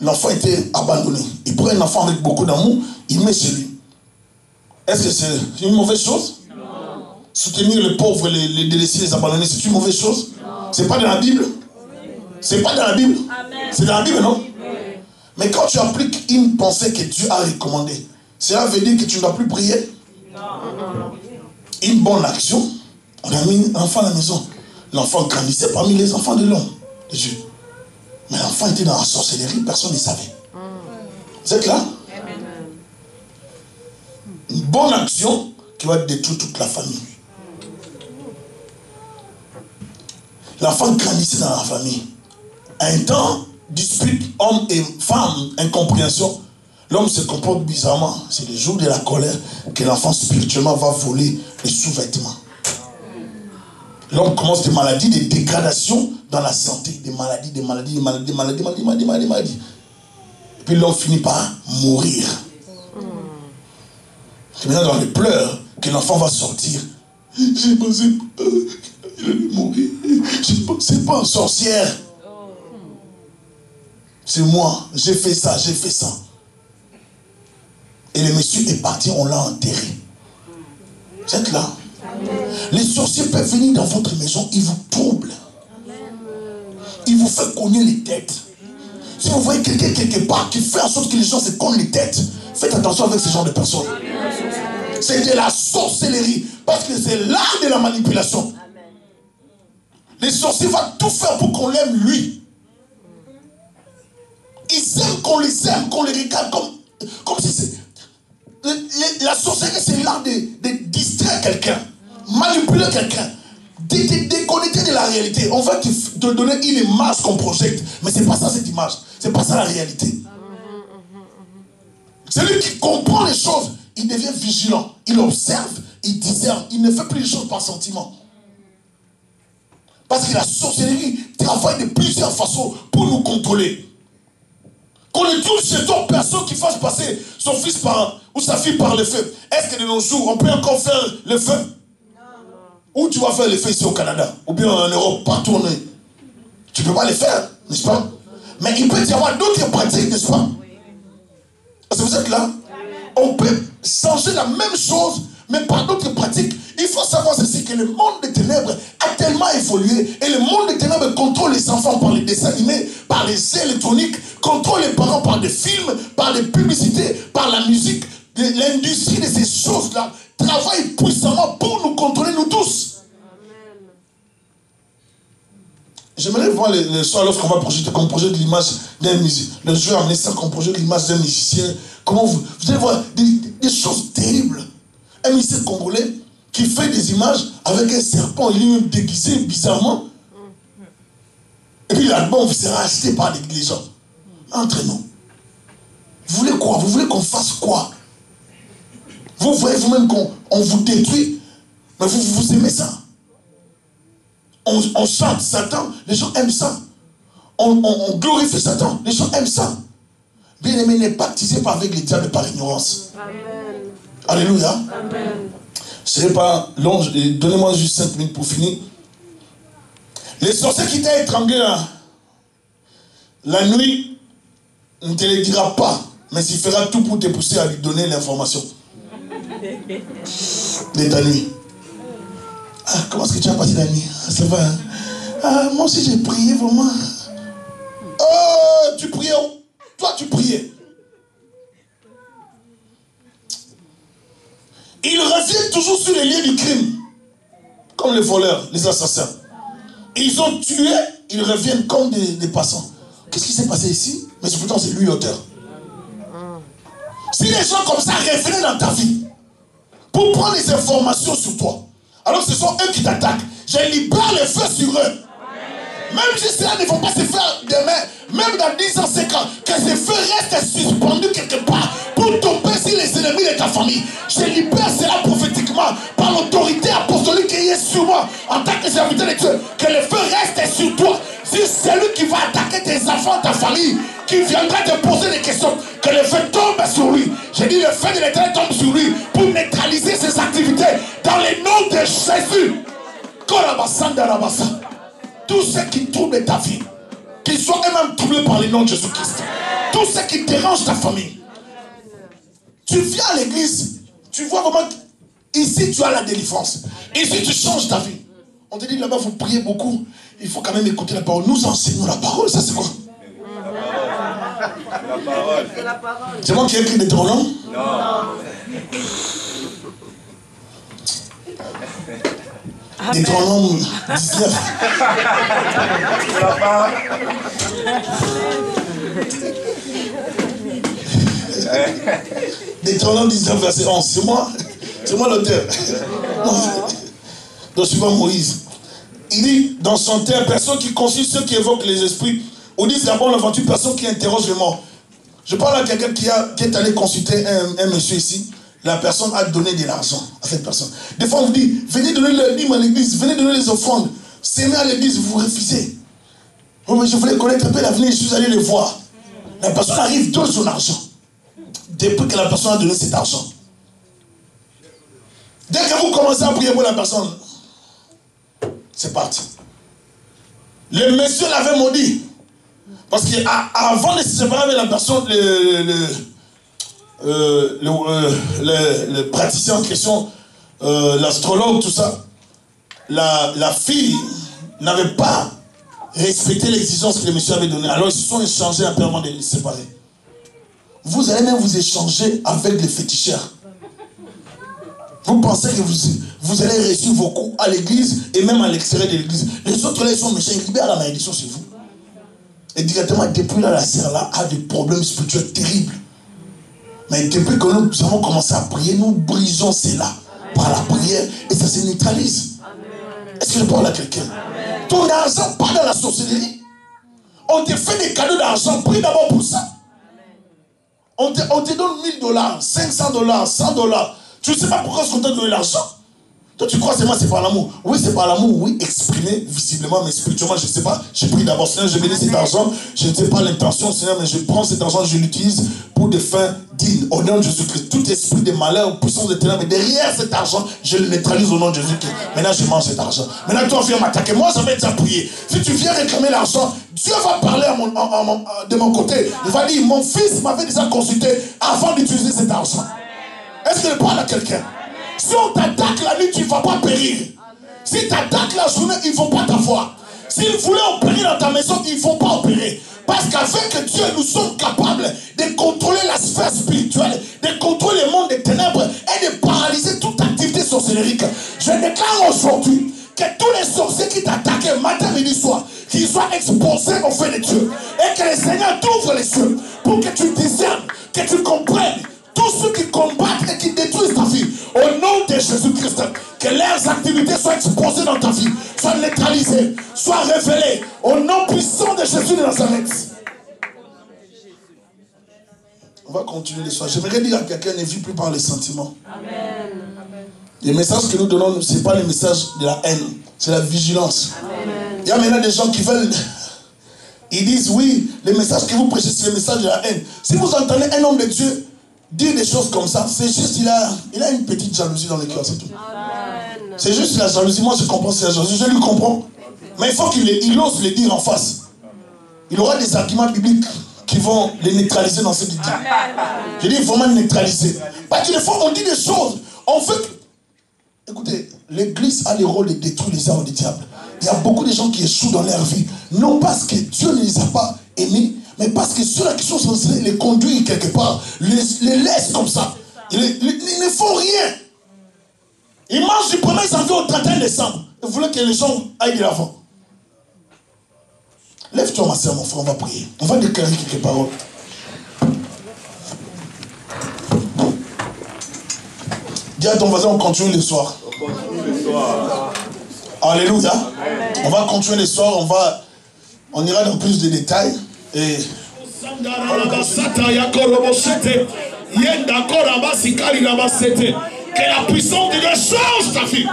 L'enfant était abandonné. Il prend un enfant avec beaucoup d'amour, il met chez lui. Est-ce que c'est une mauvaise chose? Non. Soutenir les pauvres, les délaissés, les abandonnés, c'est une mauvaise chose? Non. C'est pas dans la Bible? C'est pas dans la Bible? C'est dans la Bible, non? Mais quand tu appliques une pensée que Dieu a recommandée, cela veut dire que tu ne dois plus prier? Non. Une bonne action, on a mis un enfant à la maison. L'enfant grandissait parmi les enfants de l'homme, de Dieu. Mais l'enfant était dans la sorcellerie, personne ne savait. Vous êtes là? Une bonne action qui va détruire toute la famille. L'enfant grandissait dans la famille. Un temps, dispute homme et femme, incompréhension. L'homme se comporte bizarrement. C'est le jour de la colère que l'enfant spirituellement va voler les sous-vêtements. L'homme commence des maladies, des dégradations dans la santé, des maladies. Et puis l'homme finit par mourir. C'est maintenant dans les pleurs que l'enfant va sortir. J'ai pensé qu'il allait mourir. Je ne pensais pas en sorcière. C'est moi, j'ai fait ça, j'ai fait ça. Et le monsieur est parti, on l'a enterré. Vous êtes là? Les sorciers peuvent venir dans votre maison, ils vous troublent. Ils vous font cogner les têtes. Si vous voyez quelqu'un quelque part qui fait en sorte que les gens se cognent les têtes, faites attention avec ce genre de personnes. C'est de la sorcellerie. Parce que c'est l'art de la manipulation. Les sorciers vont tout faire pour qu'on l'aime lui. Ils aiment qu'on les aime, qu'on les regarde comme si c'est... La sorcellerie, c'est l'art de distraire quelqu'un, manipuler quelqu'un, de déconnecter de la réalité. On va te donner une image qu'on projette, mais c'est pas ça cette image, c'est pas ça la réalité. Celui qui comprend les choses, il devient vigilant, il observe, il discerne, il ne fait plus les choses par sentiment. Parce que la sorcellerie travaille de plusieurs façons pour nous contrôler. Qu'on ne trouve chez toi personne qui fasse passer son fils ou sa fille par le feu. Est-ce que de nos jours, on peut encore faire le feu? Non. Où tu vas faire le feu ici au Canada? Ou bien en Europe, partout on est. Tu ne peux pas le faire, n'est-ce pas? Mais il peut y avoir d'autres pratiques, n'est-ce pas? Est-ce que vous êtes là? On peut changer la même chose, Mais par d'autres pratiques, il faut savoir ceci, que le monde des ténèbres a tellement évolué et le monde des ténèbres contrôle les enfants par les dessins animés, par les électroniques, contrôle les parents par des films, par des publicités, par la musique. L'industrie de ces choses-là travaille puissamment pour nous contrôler, nous tous. J'aimerais voir le soir lorsqu'on va projeter, comme projet de l'image d'un musicien. Le jeu a amené ça comme projet de l'image d'un musicien. Comment vous allez voir des choses terribles. Un musicien congolais qui fait des images avec un serpent, il est déguisé bizarrement. Et puis l'album sera acheté par les gens. Entre nous. Vous voulez quoi? Vous voulez qu'on fasse quoi? Vous voyez vous-même qu'on vous détruit, mais vous aimez ça. On chante Satan, les gens aiment ça. On glorifie Satan, les gens aiment ça. Bien-aimé, n'est pas baptisé par avec les diables par ignorance. Amen. Alléluia. Amen. Je ne sais pas long, donnez-moi juste 5 minutes pour finir. Les sorciers qui t'ont étranglé la nuit, ne te le dira pas, mais il fera tout pour te pousser à lui donner l'information de ta nuit. Ah, comment est-ce que tu as passé la nuit? Ça va, hein? Ah, moi aussi j'ai prié vraiment. Oh, tu priais où? Toi tu priais. Ils reviennent toujours sur les lieux du crime. Comme les voleurs, les assassins. Ils ont tué, ils reviennent comme des passants. Qu'est-ce qui s'est passé ici? Mais pourtant c'est lui l'auteur. Si les gens comme ça revenaient dans ta vie pour prendre des informations sur toi, alors ce sont eux qui t'attaquent. Je libère le feu sur eux. Même si cela ne vont pas se faire demain, même dans 10 ans, 5 ans, que ce feu reste suspendu quelque part pour tomber sur les ennemis de ta famille. Je libère cela prophétiquement par l'autorité apostolique qui est sur moi en tant que serviteur de Dieu. Que le feu reste sur toi. Si c'est lui qui va attaquer tes enfants, ta famille, qui viendra te poser des questions, que le feu tombe sur lui. J'ai dit le feu de l'Éternel tombe sur lui pour neutraliser ses activités dans le nom de Jésus. Tous ceux qui troublent ta vie, qu'ils soient eux-mêmes troublés par le nom de Jésus-Christ. Tous ceux qui dérangent ta famille. Tu viens à l'église, tu vois vraiment, ici tu as la délivrance. Ici tu changes ta vie. On te dit là-bas, vous priez beaucoup. Il faut quand même écouter la parole. Nous enseignons la parole, ça c'est quoi? La parole. C'est moi qui ai écrit Deutéronome? Non. Deutéronome 19. Deutéronome 19, verset 11. C'est moi l'auteur. Donc, suivant Moïse. Il dit, dans son terre, personne qui consulte ceux qui évoquent les esprits, ou disent d'abord l'aventure, personne qui interroge les morts. Je parle à quelqu'un qui est allé consulter un monsieur ici. La personne a donné de l'argent à cette personne. Des fois, on vous dit, venez donner le dîme à l'église, venez donner les offrandes. S'aimer à l'église, vous refusez. Oh, mais je voulais connaître un peu l'avenir, je suis allé les voir. La personne arrive, donne son argent. Depuis que la personne a donné cet argent. Dès que vous commencez à prier pour la personne, c'est parti. Le monsieur l'avait maudit. Parce qu'avant de se séparer avec la personne, le praticien en question, l'astrologue, tout ça, la fille n'avait pas respecté l'exigence que le monsieur avait donnée. Alors ils se sont échangés un peu avant de se séparer. Vous allez même vous échanger avec les féticheurs. Vous pensez que vous allez réussir vos coups à l'église et même à l'extérieur de l'église. Les autres là, ils sont méchants, ils libèrent la malédiction chez vous. Et directement, depuis là, la sœur là a des problèmes spirituels terribles. Mais depuis que nous avons commencé à prier, nous brisons cela par la prière et ça se neutralise. Est-ce que je parle à quelqu'un? Ton argent, pas dans la sorcellerie. On te fait des cadeaux d'argent, prie d'abord pour ça. On te donne $1000, $500, $100. Tu ne sais pas pourquoi on t'a donné l'argent. Toi, tu crois seulement c'est par l'amour. Oui, c'est par l'amour, oui, exprimé visiblement, mais spirituellement, je ne sais pas. J'ai pris d'abord, Seigneur, je bénis cet argent. Je ne sais pas l'intention, Seigneur, mais je prends cet argent, je l'utilise pour des fins dignes. Au nom de Jésus-Christ, tout esprit de malheur, puissance de ténèbres, mais derrière cet argent, je le neutralise au nom de Jésus-Christ. Maintenant, je mange cet argent. Maintenant, toi, viens m'attaquer. Moi, je vais déjà prier. Si tu viens réclamer l'argent, Dieu va parler de mon côté. Il va dire, mon fils m'avait déjà consulté avant d'utiliser cet argent. Est-ce que je parle à quelqu'un? Si on t'attaque la nuit, tu ne vas pas périr. Si tu attaques la journée, ils ne vont pas t'avoir. S'ils voulaient opérer dans ta maison, ils ne vont pas opérer. Parce qu'avec Dieu, nous sommes capables de contrôler la sphère spirituelle, de contrôler le monde des ténèbres et de paralyser toute activité sorcellérique. Je déclare aujourd'hui que tous les sorciers qui t'attaquaient matin, midi, soir, qu'ils soient exposés au feu de Dieu. Et que le Seigneur t'ouvre les yeux pour que tu discernes, que tu comprennes tous ceux qui combattent et qui détruisent ta vie. Au nom de Jésus-Christ, que leurs activités soient exposées dans ta vie, soient neutralisées, soient révélées. Au nom puissant de Jésus de Nazareth. On va continuer le soir. J'aimerais dire à quelqu'un, ne vit plus par les sentiments. Amen. Les messages que nous donnons, ce n'est pas les messages de la haine, c'est la vigilance. Amen. Il y a maintenant des gens qui veulent, ils disent oui, les messages que vous prêchez, c'est les messages de la haine. Si vous entendez un homme de Dieu dire des choses comme ça, c'est juste il a une petite jalousie dans le cœur, c'est tout. C'est juste la jalousie. Moi je comprends c'est la jalousie, je lui comprends. Mais il faut qu'il ose le dire en face. Il aura des arguments bibliques qui vont les neutraliser dans ce qu'il dit. Je dis vraiment neutraliser. Parce que des fois on dit des choses. En fait, écoutez, l'église a le rôle de détruire les œuvres du diable. Il y a beaucoup de gens qui échouent dans leur vie. Non parce que Dieu ne les a pas aimés, mais parce que ceux-là qui sont censés les conduire quelque part, les laissent comme ça. Ils ne font rien. Ils mangent du 1er janvier au 31 décembre. Ils voulaient que les gens aillent de l'avant. Lève-toi ma soeur, mon frère, on va prier. On va déclarer quelques paroles. Dis à ton voisin, on continue le soir. On continue le soir. Alléluia. Amen. On va continuer le soir, on ira dans plus de détails. Et que la puissance de Dieu change ta vie.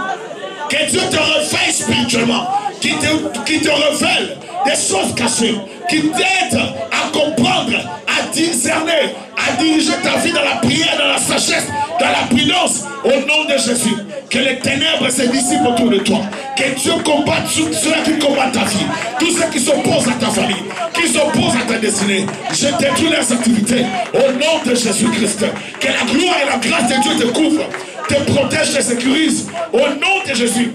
Que Dieu te réveille spirituellement. Qui te révèle des choses cachées. Qui t'aide à comprendre, à discerner, à diriger ta vie dans la prière, dans la sagesse, dans la prudence. Au nom de Jésus. Que les ténèbres se dissipent autour de toi. Que Dieu combatte tous ceux qui combattent ta vie. Tous ceux qui s'opposent à ta famille. Qui s'opposent à ta destinée. Je détruis leurs activités. Au nom de Jésus-Christ. Que la gloire et la grâce de Dieu te couvrent. Te protège, te sécurise. Au nom de Jésus.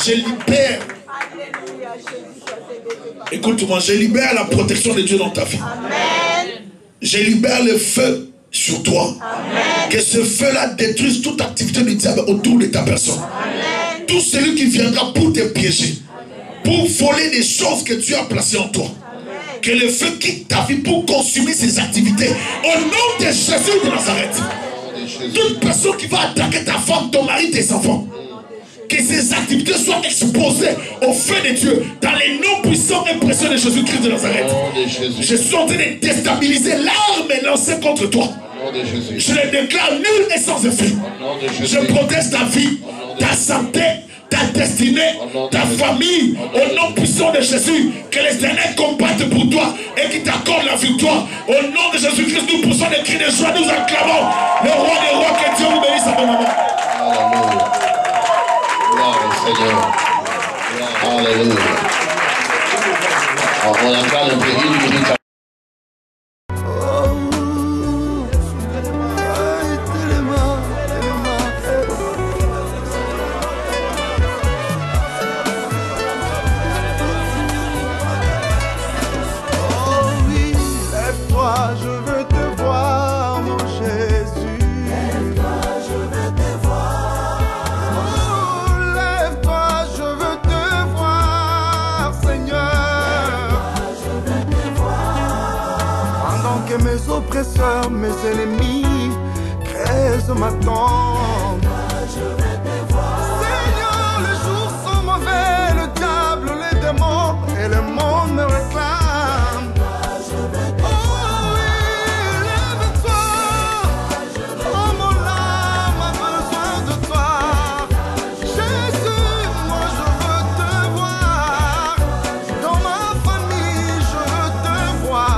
Je libère. Écoute-moi, je libère la protection de Dieu dans ta vie. Amen. Je libère le feu sur toi. Amen. Que ce feu-là détruise toute activité du diable autour de ta personne. Amen. Tout celui qui viendra pour te piéger, pour voler des choses que Dieu a placées en toi. Amen. Que le feu quitte ta vie pour consumer ses activités. Au nom de Jésus de Nazareth. Toute personne qui va attaquer ta femme, ton mari, tes enfants. Que ces activités soient exposées au feu de Dieu dans les noms puissants et précieux de Jésus-Christ de Nazareth. Je suis en train de déstabiliser l'arme lancée contre toi. Je le déclare nul et sans effet. Je protège ta vie, ta santé, ta destinée, ta famille. Au nom puissant de Jésus, que les ténèbres combattent pour toi et qui t'accordent la victoire. Au nom de Jésus-Christ, nous poussons des cris de joie, nous acclamons le roi des rois, que Dieu vous bénisse abondamment. Alléluia. Seigneur. Alléluia. On acclame un peu une minute. Oppresseurs, mes ennemis, crèvent m'attendent. Seigneur, les jours sont mauvais, le diable, les démons et le monde me réclament. Oh oui, lève-toi. Oh mon âme a besoin de toi. Jésus, moi je veux te voir. Dans ma famille, je veux te voir.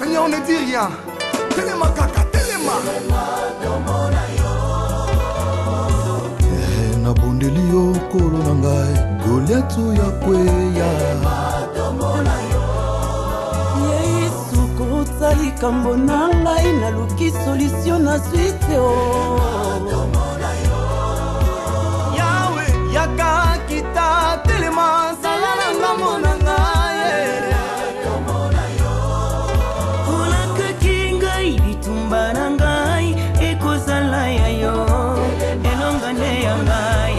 Seigneur, ne dit rien. Téléma kaka, téléma. Nabondeli yo kolo na ngai Goliatu ya kweya Yesu kotali kambo na ngai naluki solution na suite Yahweh yaka kita telema salala ngambo na ngai Olaka kingai bitumba na ngai ekozala ya yo elongane ya ngai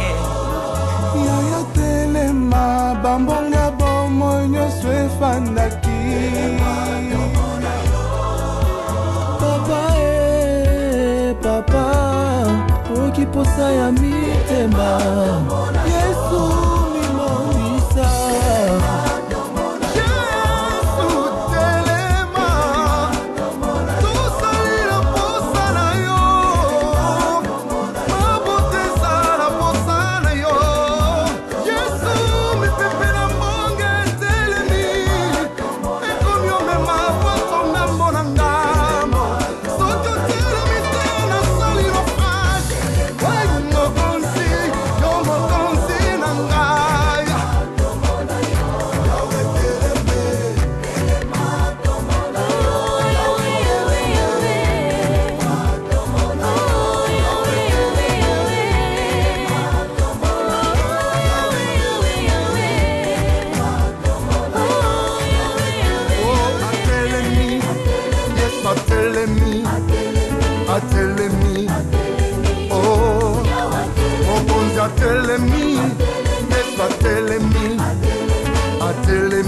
Yaya telema bambonga bomo nyoswe fandaki Papa okiposa ya mitema Yesu mimonisa Atelemi, oh, Ogonza Atelemi, yes, Atelemi, Atelemi.